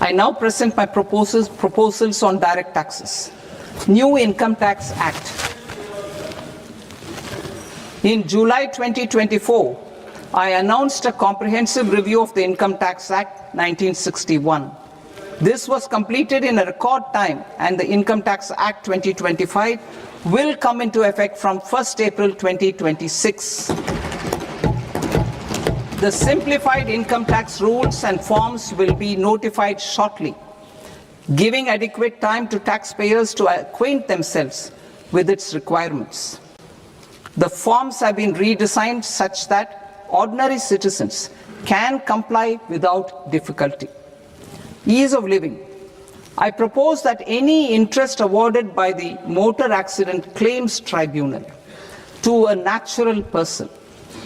I now present my proposals on direct taxes. New Income Tax Act. In July 2024, I announced a comprehensive review of the Income Tax Act 1961. This was completed in a record time, and the Income Tax Act 2025 will come into effect from 1st April 2026. The simplified income tax rules and forms will be notified shortly, giving adequate time to taxpayers to acquaint themselves with its requirements. The forms have been redesigned such that ordinary citizens can comply without difficulty. Ease of living. I propose that any interest awarded by the Motor Accident Claims Tribunal to a natural person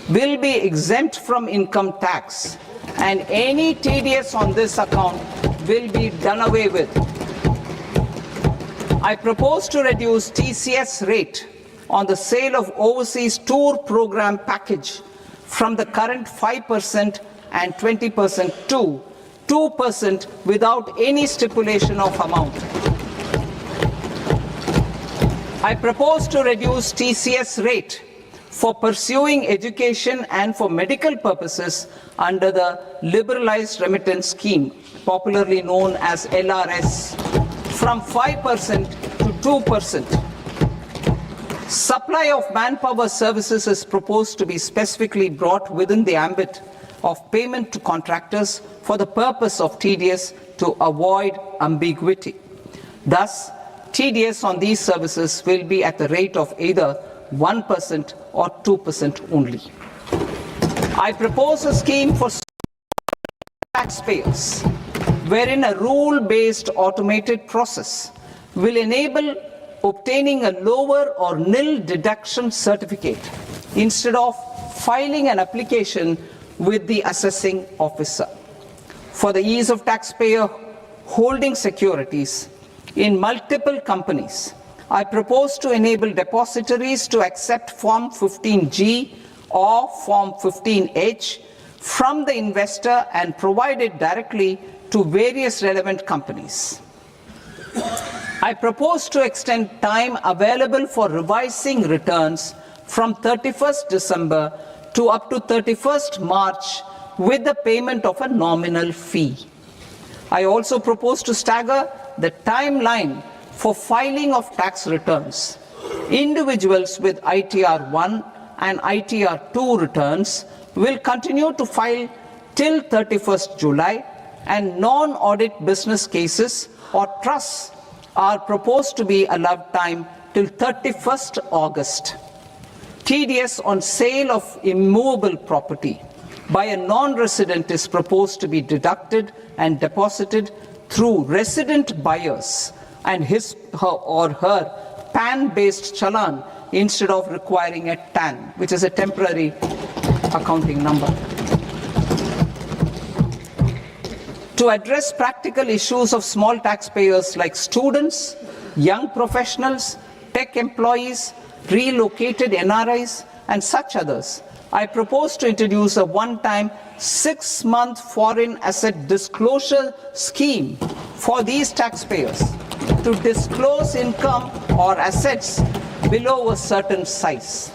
will be exempt from income tax, and any TDS on this account will be done away with. I propose to reduce TCS rate on the sale of overseas tour program package from the current 5% and 20% to 2% without any stipulation of amount. I propose to reduce TCS rate for pursuing education and for medical purposes under the Liberalized Remittance Scheme, popularly known as LRS, from 5% to 2%. Supply of manpower services is proposed to be specifically brought within the ambit of payment to contractors for the purpose of TDS to avoid ambiguity. Thus, TDS on these services will be at the rate of either 1% or 2% only. I propose a scheme for taxpayers, wherein a rule-based automated process will enable obtaining a lower or nil deduction certificate instead of filing an application with the assessing officer. For the ease of taxpayer holding securities in multiple companies, I propose to enable depositories to accept Form 15G or Form 15H from the investor and provide it directly to various relevant companies. I propose to extend time available for revising returns from 31st December to up to 31st March with the payment of a nominal fee. I also propose to stagger the timeline for filing of tax returns. Individuals with ITR 1 and ITR 2 returns will continue to file till 31st July, and non-audit business cases or trusts are proposed to be allowed time till 31st August. TDS on sale of immovable property by a non-resident is proposed to be deducted and deposited through resident buyers and his or her PAN-based challan instead of requiring a TAN, which is a temporary accounting number. To address practical issues of small taxpayers like students, young professionals, tech employees, relocated NRIs, and such others, I propose to introduce a one-time 6-month foreign asset disclosure scheme for these taxpayers to disclose income or assets below a certain size.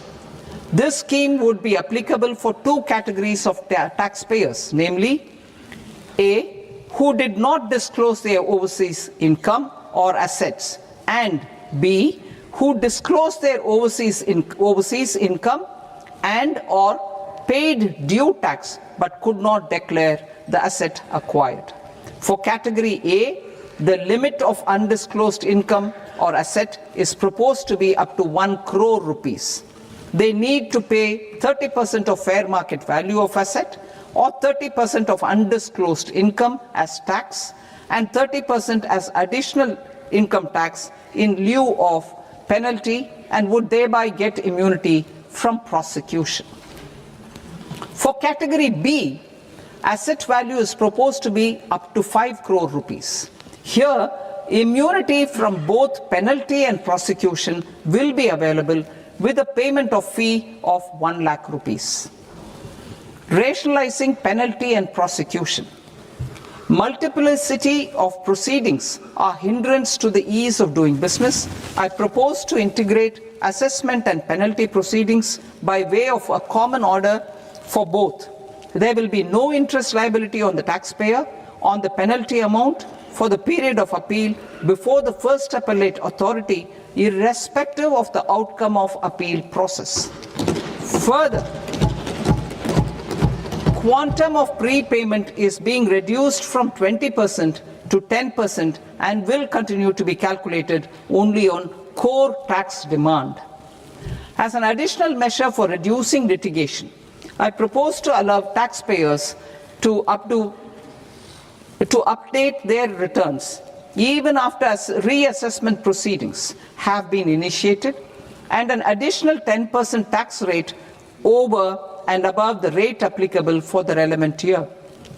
This scheme would be applicable for two categories of taxpayers, namely, A, who did not disclose their overseas income or assets, and B, who disclosed their overseas income and or paid due tax but could not declare the asset acquired. For category A, the limit of undisclosed income or asset is proposed to be up to 1 crore rupees. they need to pay 30% of fair market value of asset or 30% of undisclosed income as tax and 30% as additional income tax in lieu of penalty and would thereby get immunity from prosecution. For category B, asset value is proposed to be up to 5 crore rupees. Here, immunity from both penalty and prosecution will be available with a payment of fee of 1 lakh rupees. Rationalizing penalty and prosecution. Multiplicity of proceedings are hindrance to the ease of doing business. I propose to integrate assessment and penalty proceedings by way of a common order for both. There will be no interest liability on the taxpayer on the penalty amount for the period of appeal before the first appellate authority, irrespective of the outcome of appeal process. Further, quantum of prepayment is being reduced from 20% to 10% and will continue to be calculated only on core tax demand. As an additional measure for reducing litigation, I propose to allow taxpayers to update their returns even after reassessment proceedings have been initiated, and an additional 10% tax rate over and above the rate applicable for the relevant year.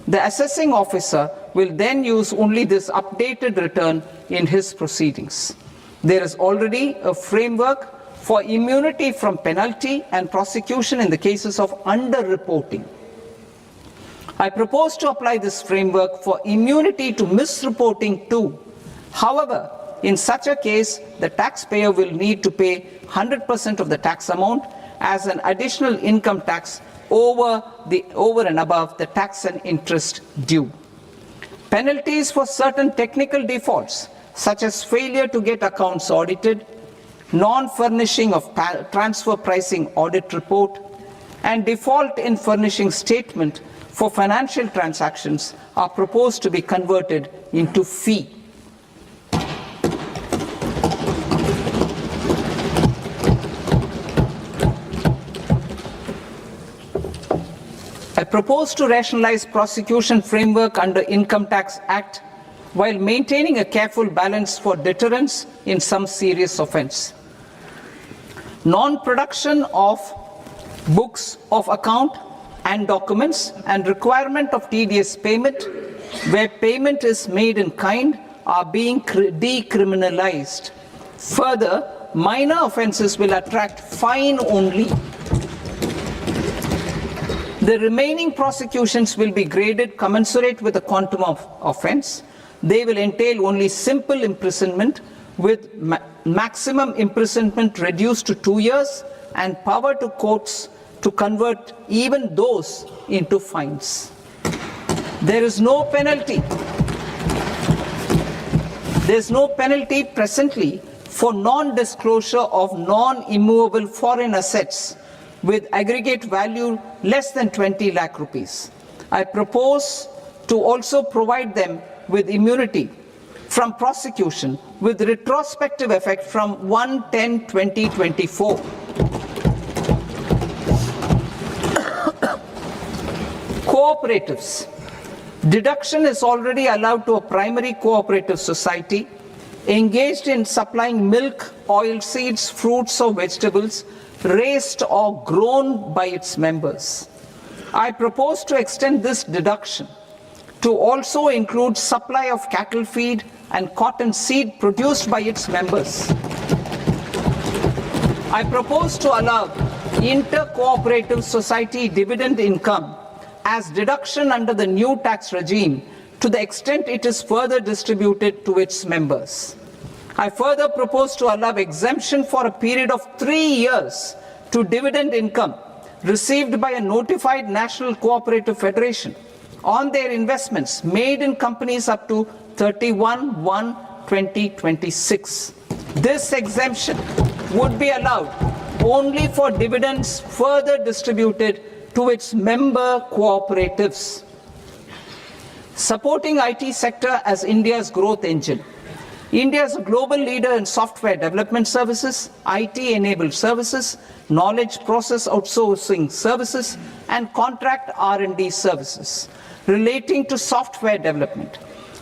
The assessing officer will then use only this updated return in his proceedings. There is already a framework for immunity from penalty and prosecution in the cases of underreporting. I propose to apply this framework for immunity to misreporting too. However, in such a case, the taxpayer will need to pay 100% of the tax amount as an additional income tax over and above the tax and interest due. Penalties for certain technical defaults, such as failure to get accounts audited, non-furnishing of transfer pricing audit report, and default in furnishing statement for financial transactions are proposed to be converted into fee. I propose to rationalize prosecution framework under Income Tax Act while maintaining a careful balance for deterrence in some serious offence. Non-production of books of account and documents and requirement of TDS payment where payment is made in kind are being decriminalized. Further, minor offences will attract fine only. The remaining prosecutions will be graded commensurate with the quantum of offence. They will entail only simple imprisonment with maximum imprisonment reduced to 2 years and power to courts to convert even those into fines. There is no penalty. There is no penalty presently for non-disclosure of non-immovable foreign assets with aggregate value less than 20 lakh rupees. I propose to also provide them with immunity from prosecution with retrospective effect from 1/10/2024. Cooperatives. Deduction is already allowed to a primary cooperative society engaged in supplying milk, oilseeds, fruits or vegetables raised or grown by its members. I propose to extend this deduction to also include supply of cattle feed and cotton seed produced by its members. I propose to allow inter-cooperative society dividend income as deduction under the new tax regime to the extent it is further distributed to its members. I further propose to allow exemption for a period of 3 years to dividend income received by a notified national cooperative federation on their investments made in companies up to 31/1/2026. This exemption would be allowed only for dividends further distributed to its member cooperatives. Supporting IT sector as India's growth engine. India is a global leader in software development services, IT-enabled services, knowledge process outsourcing services, and contract R&D services relating to software development.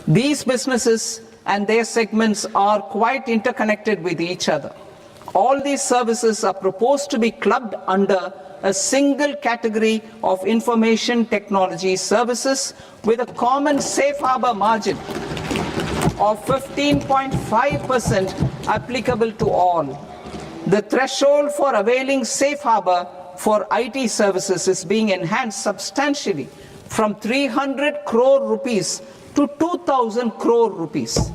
These businesses and their segments are quite interconnected with each other. All these services are proposed to be clubbed under a single category of information technology services with a common safe harbor margin of 15.5% applicable to all. The threshold for availing safe harbor for IT services is being enhanced substantially from 300 crore rupees to 2,000 crore rupees.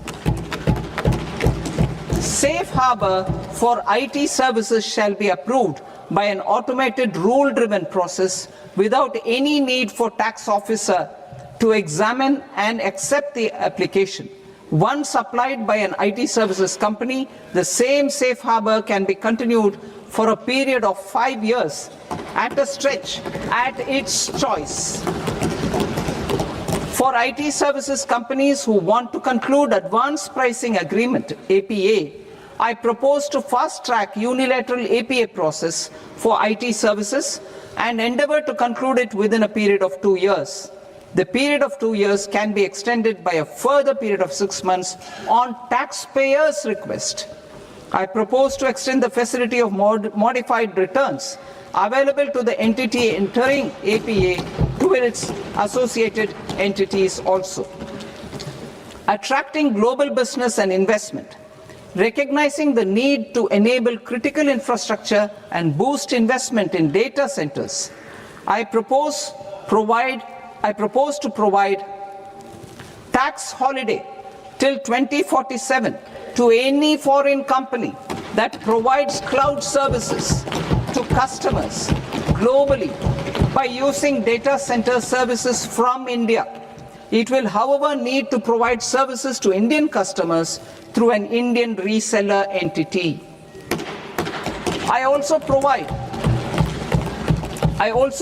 Safe harbor for IT services shall be approved by an automated rule-driven process without any need for tax officer to examine and accept the application. Once applied by an IT services company, the same safe harbor can be continued for a period of 5 years at a stretch at its choice. For IT services companies who want to conclude advanced pricing agreement, APA, I propose to fast-track unilateral APA process for IT services and endeavor to conclude it within a period of 2 years. The period of 2 years can be extended by a further period of 6 months on taxpayers' request. I propose to extend the facility of modified returns available to the entity entering APA to its associated entities also. Attracting global business and investment. Recognizing the need to enable critical infrastructure and boost investment in data centers, I propose to provide tax holiday till 2047 to any foreign company that provides cloud services to customers globally by using data center services from India. It will, however, need to provide services to Indian customers through an Indian reseller entity. I also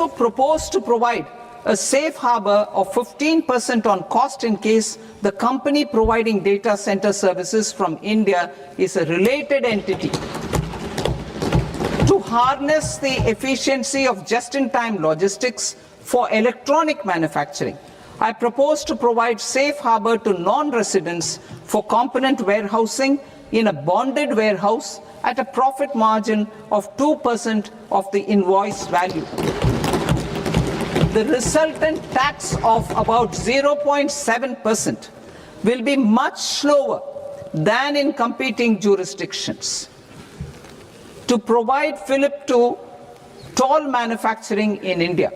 propose to provide a safe harbor of 15% on cost in case the company providing data center services from India is a related entity. To harness the efficiency of just-in-time logistics for electronic manufacturing, I propose to provide safe harbor to non-residents for component warehousing in a bonded warehouse at a profit margin of 2% of the invoice value. The resultant tax of about 0.7% will be much lower than in competing jurisdictions. To provide fillip to toll manufacturing in India,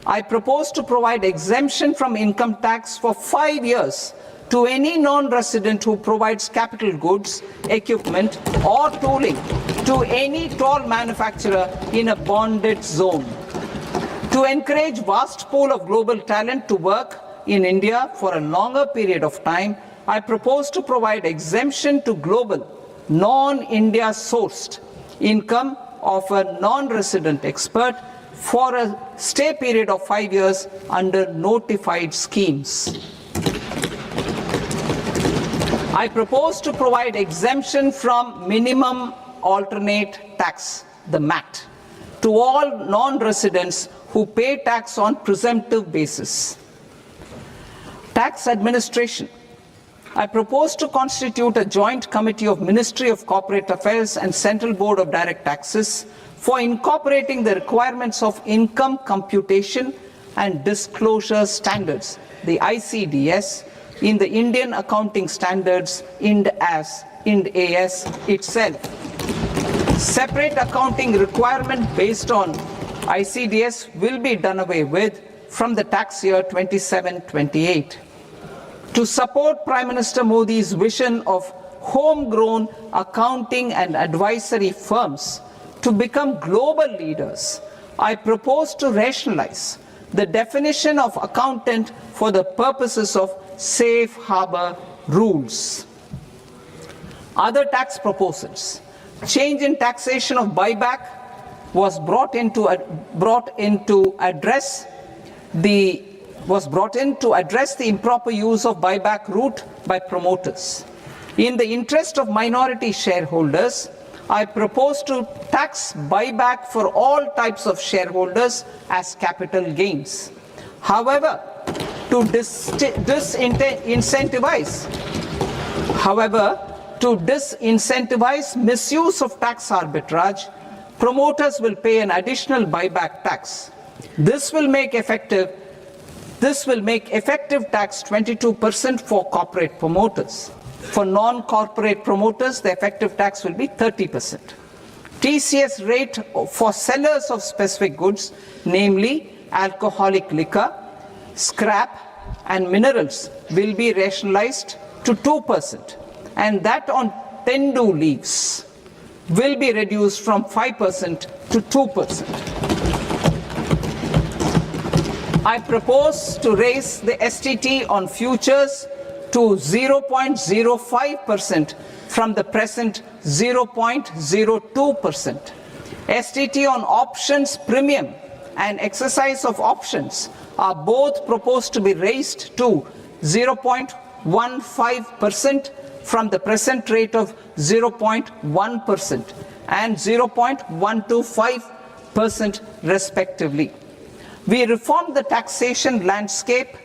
I propose to provide exemption from income tax for 5 years to any non-resident who provides capital goods, equipment, or tooling to any toll manufacturer in a bonded zone. To encourage vast pool of global talent to work in India for a longer period of time, I propose to provide exemption to global, non-India sourced income of a non-resident expert for a stay period of 5 years under notified schemes. I propose to provide exemption from minimum alternate tax, the MAT, to all non-residents who pay tax on presumptive basis. Tax administration. I propose to constitute a joint committee of Ministry of Corporate Affairs and Central Board of Direct Taxes for incorporating the requirements of income computation and disclosure standards, the ICDS, in the Indian Accounting Standards, IND AS itself. Separate accounting requirement based on ICDS will be done away with from the tax year 27-28. To support Prime Minister Modi's vision of homegrown accounting and advisory firms to become global leaders, I propose to rationalize the definition of accountant for the purposes of safe harbor rules. Other tax proposals. Change in taxation of buyback was brought in to address the improper use of buyback route by promoters. In the interest of minority shareholders, I propose to tax buyback for all types of shareholders as capital gains. However, to disincentivize misuse of tax arbitrage, promoters will pay an additional buyback tax. This will make effective tax 22% for corporate promoters. For non-corporate promoters, the effective tax will be 30%. TCS rate for sellers of specific goods, namely alcoholic liquor, scrap and minerals, will be rationalized to 2%, and that on tendu leaves will be reduced from 5% to 2%. I propose to raise the STT on futures to 0.05% from the present 0.02%. STT on options premium and exercise of options are both proposed to be raised to 0.15% from the present rate of 0.1% and 0.125% respectively. We reformed the taxation landscape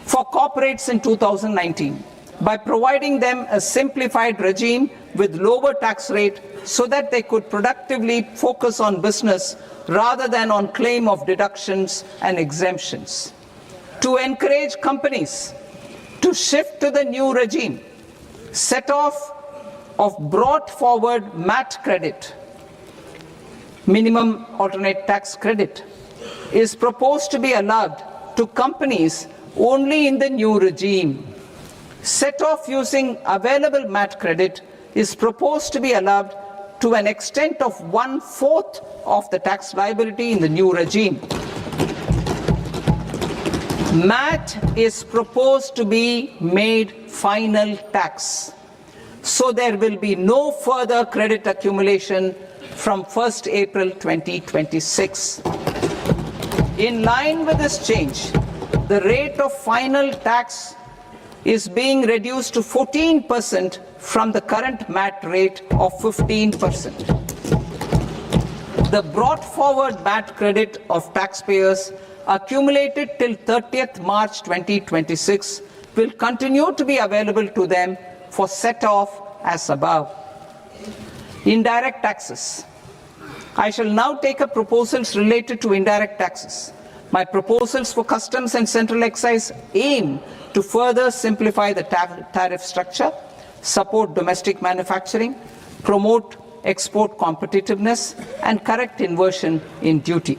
for corporates in 2019 by providing them a simplified regime with lower tax rate so that they could productively focus on business rather than on claim of deductions and exemptions. To encourage companies to shift to the new regime, set off of brought forward MAT credit, minimum alternate tax credit, is proposed to be allowed to companies only in the new regime. Set off using available MAT credit is proposed to be allowed to an extent of 1/4 of the tax liability in the new regime. MAT is proposed to be made final tax, so there will be no further credit accumulation from 1st April 2026. In line with this change, the rate of final tax is being reduced to 14% from the current MAT rate of 15%. The brought forward MAT credit of taxpayers accumulated till 30th March 2026 will continue to be available to them for set off as above. Indirect taxes. I shall now take up proposals related to indirect taxes. My proposals for customs and central excise aim to further simplify the tariff structure, support domestic manufacturing, promote export competitiveness, and correct inversion in duty.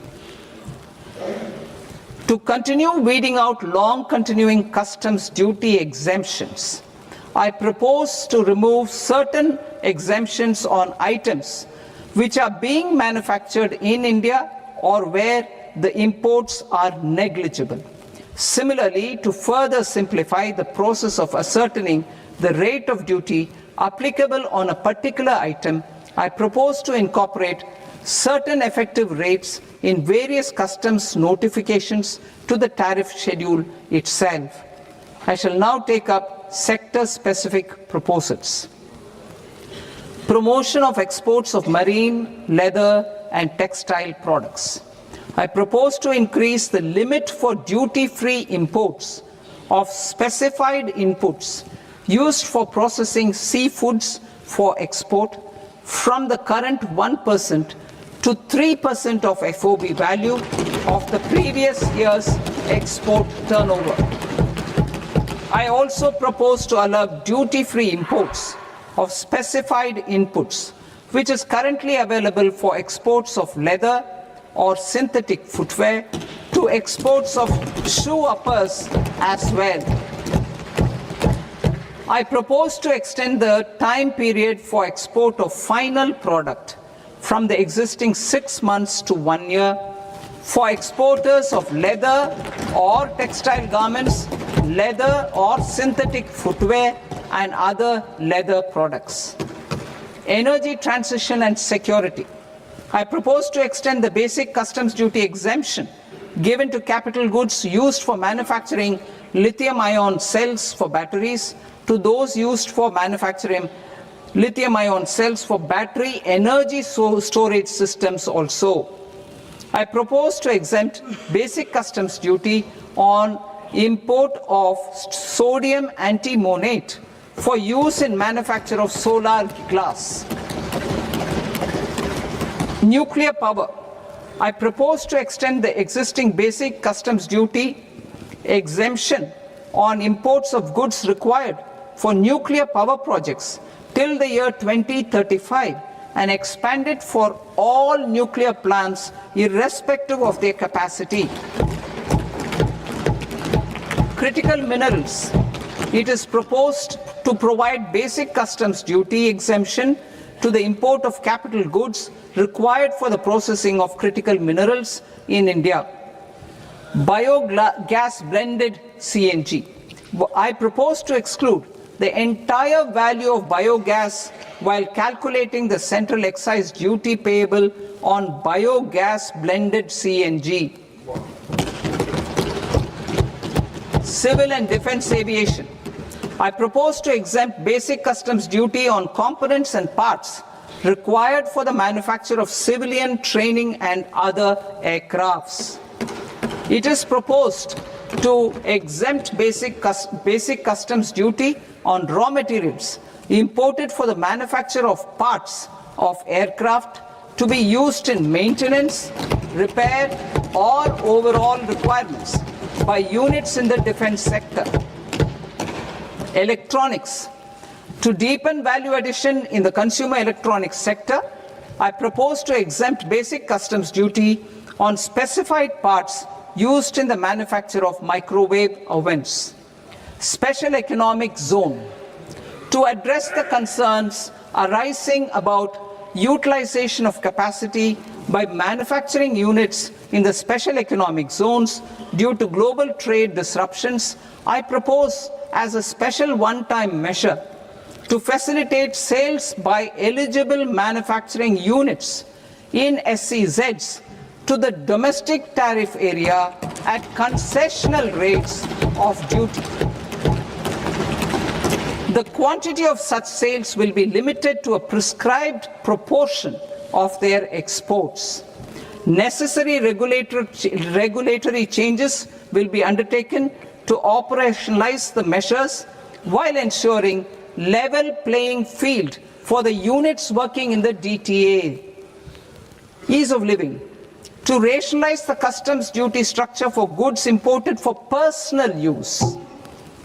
To continue weeding out long continuing customs duty exemptions, I propose to remove certain exemptions on items which are being manufactured in India or where the imports are negligible. Similarly, to further simplify the process of ascertaining the rate of duty applicable on a particular item, I propose to incorporate certain effective rates in various customs notifications to the tariff schedule itself. I shall now take up sector-specific proposals. Promotion of exports of marine, leather, and textile products. I propose to increase the limit for duty-free imports of specified inputs used for processing seafoods for export from the current 1% to 3% of FOB value of the previous year's export turnover. I also propose to allow duty-free imports of specified inputs, which is currently available for exports of leather or synthetic footwear, to exports of shoe uppers as well. I propose to extend the time period for export of final product from the existing 6 months to 1 year for exporters of leather or textile garments, leather or synthetic footwear, and other leather products. Energy transition and security. I propose to extend the basic customs duty exemption given to capital goods used for manufacturing lithium-ion cells for batteries to those used for manufacturing lithium-ion cells for battery energy storage systems also. I propose to exempt basic customs duty on import of sodium antimonate for use in manufacture of solar glass. Nuclear power. I propose to extend the existing basic customs duty exemption on imports of goods required for nuclear power projects till the year 2035 and expand it for all nuclear plants irrespective of their capacity. Critical minerals. It is proposed to provide basic customs duty exemption to the import of capital goods required for the processing of critical minerals in India. Biogas blended CNG. I propose to exclude the entire value of biogas while calculating the central excise duty payable on biogas blended CNG. Civil and defense aviation. I propose to exempt basic customs duty on components and parts required for the manufacture of civilian training and other aircrafts. It is proposed to exempt basic customs duty on raw materials imported for the manufacture of parts of aircraft to be used in maintenance, repair, or overall requirements by units in the defense sector. Electronics. To deepen value addition in the consumer electronics sector, I propose to exempt basic customs duty on specified parts used in the manufacture of microwave ovens. Special economic zone. To address the concerns arising about utilization of capacity by manufacturing units in the special economic zones due to global trade disruptions, I propose as a special one-time measure to facilitate sales by eligible manufacturing units in SEZs to the domestic tariff area at concessional rates of duty. The quantity of such sales will be limited to a prescribed proportion of their exports. Necessary regulatory changes will be undertaken to operationalize the measures while ensuring level playing field for the units working in the DTA. Ease of living. To rationalize the customs duty structure for goods imported for personal use,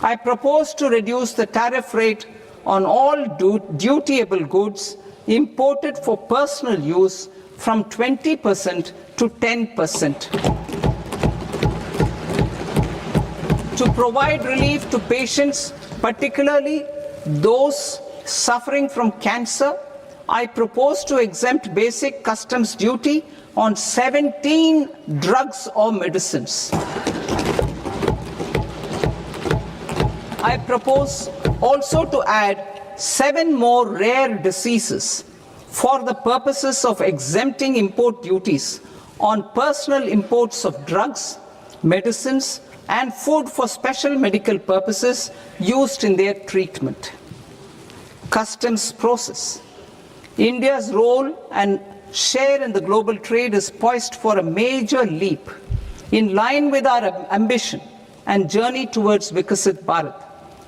I propose to reduce the tariff rate on all dutiable goods imported for personal use from 20% to 10%. To provide relief to patients, particularly those suffering from cancer, I propose to exempt basic customs duty on 17 drugs or medicines. I propose also to add 7 more rare diseases for the purposes of exempting import duties on personal imports of drugs, medicines, and food for special medical purposes used in their treatment. Customs process. India's role and share in the global trade is poised for a major leap in line with our ambition and journey towards Viksit Bharat.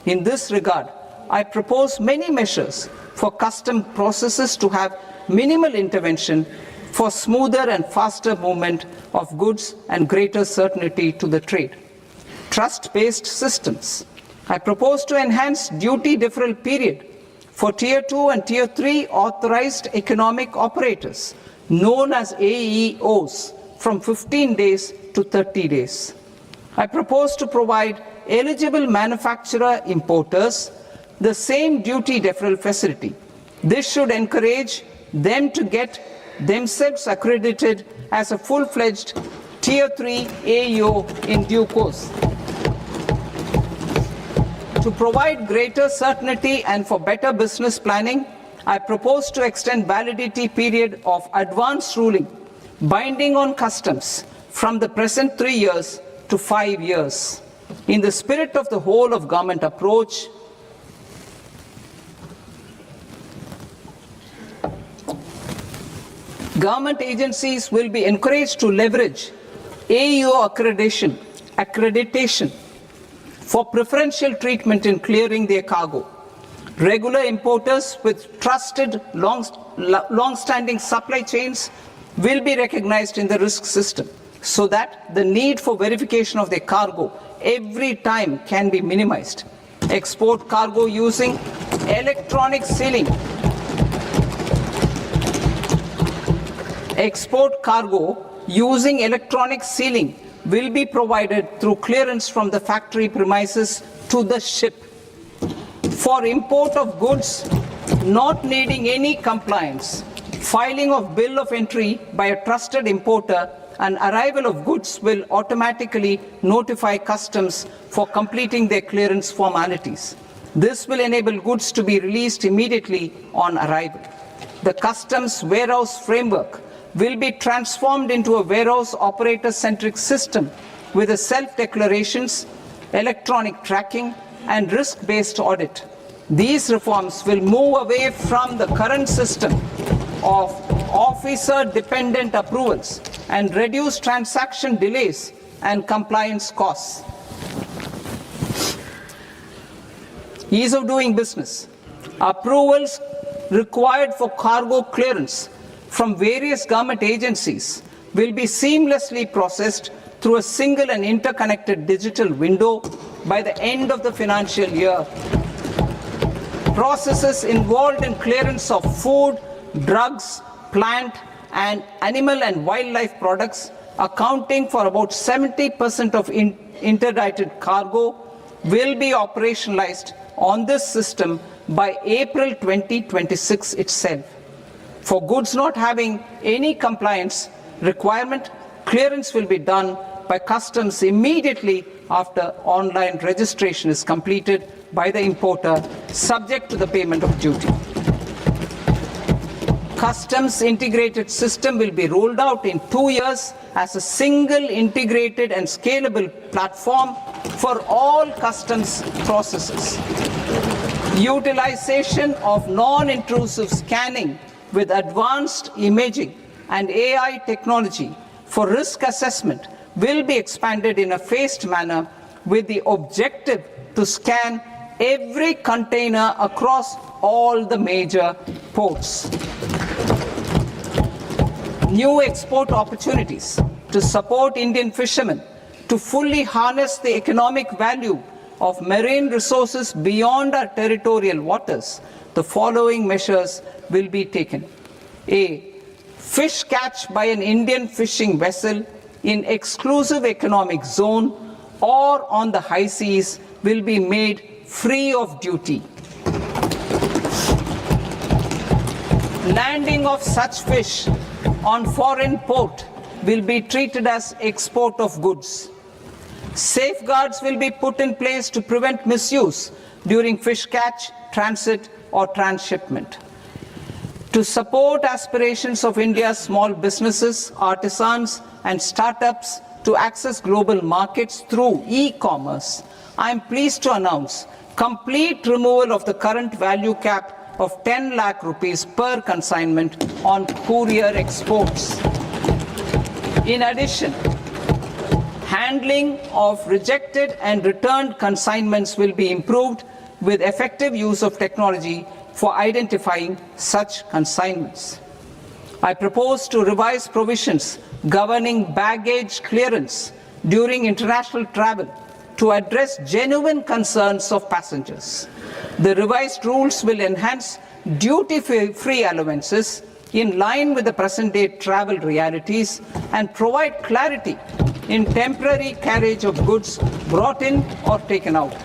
In this regard, I propose many measures for custom processes to have minimal intervention for smoother and faster movement of goods and greater certainty to the trade. Trust-based systems. I propose to enhance duty deferral period for Tier 2 and Tier 3 authorized economic operators, known as AEOs, from 15 days to 30 days. I propose to provide eligible manufacturer importers the same duty deferral facility. This should encourage them to get themselves accredited as a full-fledged Tier 3 AEO in due course. To provide greater certainty and for better business planning, I propose to extend validity period of advance ruling binding on customs from the present 3 years to 5 years. In the spirit of the whole of government approach, Government agencies will be encouraged to leverage AEO accreditation for preferential treatment in clearing their cargo. Regular importers with trusted long-standing supply chains will be recognized in the risk system so that the need for verification of their cargo every time can be minimized. Export cargo using electronic sealing. Export cargo using electronic sealing will be provided through clearance from the factory premises to the ship. For import of goods not needing any compliance, filing of bill of entry by a trusted importer and arrival of goods will automatically notify customs for completing their clearance formalities. This will enable goods to be released immediately on arrival. The customs warehouse framework will be transformed into a warehouse operator-centric system with a self-declarations, electronic tracking, and risk-based audit. These reforms will move away from the current system of officer-dependent approvals and reduce transaction delays and compliance costs. Ease of doing business. Approvals required for cargo clearance from various government agencies will be seamlessly processed through a single and interconnected digital window by the end of the financial year. Processes involved in clearance of food, drugs, plant, and animal and wildlife products, accounting for about 70% of interdicted cargo, will be operationalized on this system by April 2026 itself. For goods not having any compliance requirement, clearance will be done by customs immediately after online registration is completed by the importer, subject to the payment of duty. Customs integrated system will be rolled out in 2 years as a single integrated and scalable platform for all customs processes. Utilization of non-intrusive scanning with advanced imaging and AI technology for risk assessment will be expanded in a phased manner with the objective to scan every container across all the major ports. New export opportunities to support Indian fishermen to fully harness the economic value of marine resources beyond our territorial waters. The following measures will be taken. A. Fish catch by an Indian fishing vessel in exclusive economic zone or on the high seas will be made free of duty. Landing of such fish on foreign port will be treated as export of goods. Safeguards will be put in place to prevent misuse during fish catch, transit, or transshipment. To support aspirations of India's small businesses, artisans, and startups to access global markets through e-commerce, I am pleased to announce complete removal of the current value cap of 10 lakh rupees per consignment on courier exports. In addition, handling of rejected and returned consignments will be improved with effective use of technology for identifying such consignments. I propose to revise provisions governing baggage clearance during international travel to address genuine concerns of passengers. The revised rules will enhance duty-free allowances in line with the present-day travel realities and provide clarity in temporary carriage of goods brought in or taken out.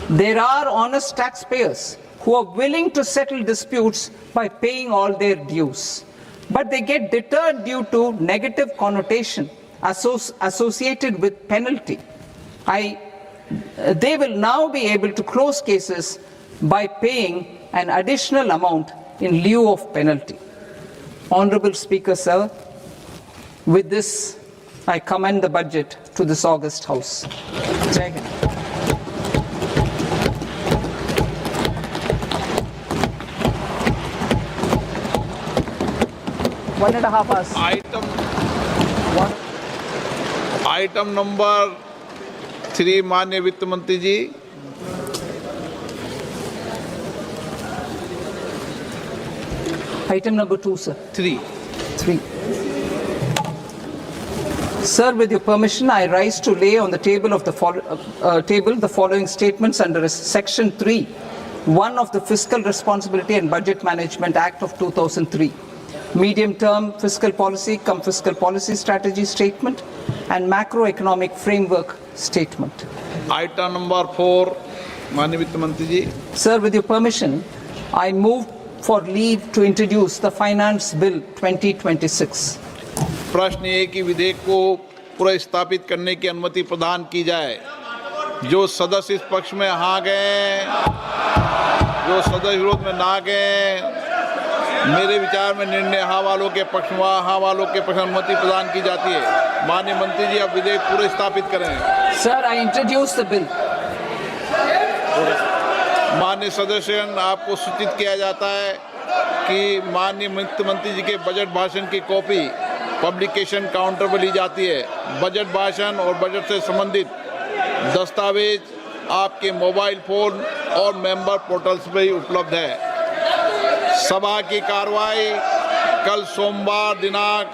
There are honest taxpayers who are willing to settle disputes by paying all their dues, but they get deterred due to negative connotation associated with penalty. They will now be able to close cases by paying an additional amount in lieu of penalty. Honorable Speaker, sir, with this, I commend the budget to this august House. Jai Hind. 1.5 hours. Item number 3 माननीय वित्त मंत्री जी। Item number 2, sir. 3। 3. Sir, with your permission, I rise to lay on the table of the the following statements under Section 3, 1 of the Fiscal Responsibility and Budget Management Act of 2003, medium-term fiscal policy cum fiscal policy strategy statement, and macroeconomic framework statement. Item number 4 माननीय वित्त मंत्री जी। Sir, with your permission, I move for leave to introduce the Finance Bill 2026. प्रश्न ये कि विधेयक को पुनर्स्थापित करने की अनुमति प्रदान की जाए। जो सदस्य इस पक्ष में हाँ गए, जो सदस्य विरोध में ना गए, मेरे विचार में निर्णय हाँ वालों के पक्ष में, हाँ वालों के पक्ष में अनुमति प्रदान की जाती है। माननीय मंत्री जी, अब विधेयक पुनर्स्थापित करें। Sir, I introduce the bill. माननीय सदस्यगण, आपको सूचित किया जाता है कि माननीय वित्त मंत्री जी के बजट भाषण की कॉपी पब्लिकेशन काउंटर पर ली जाती है। बजट भाषण और बजट से संबंधित दस्तावेज आपके मोबाइल फोन और मेंबर पोर्टल्स पर ही उपलब्ध है। सभा की कार्रवाई कल सोमवार दिनांक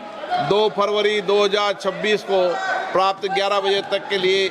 2 फरवरी 2026 को प्राप्त 11 बजे तक के लिए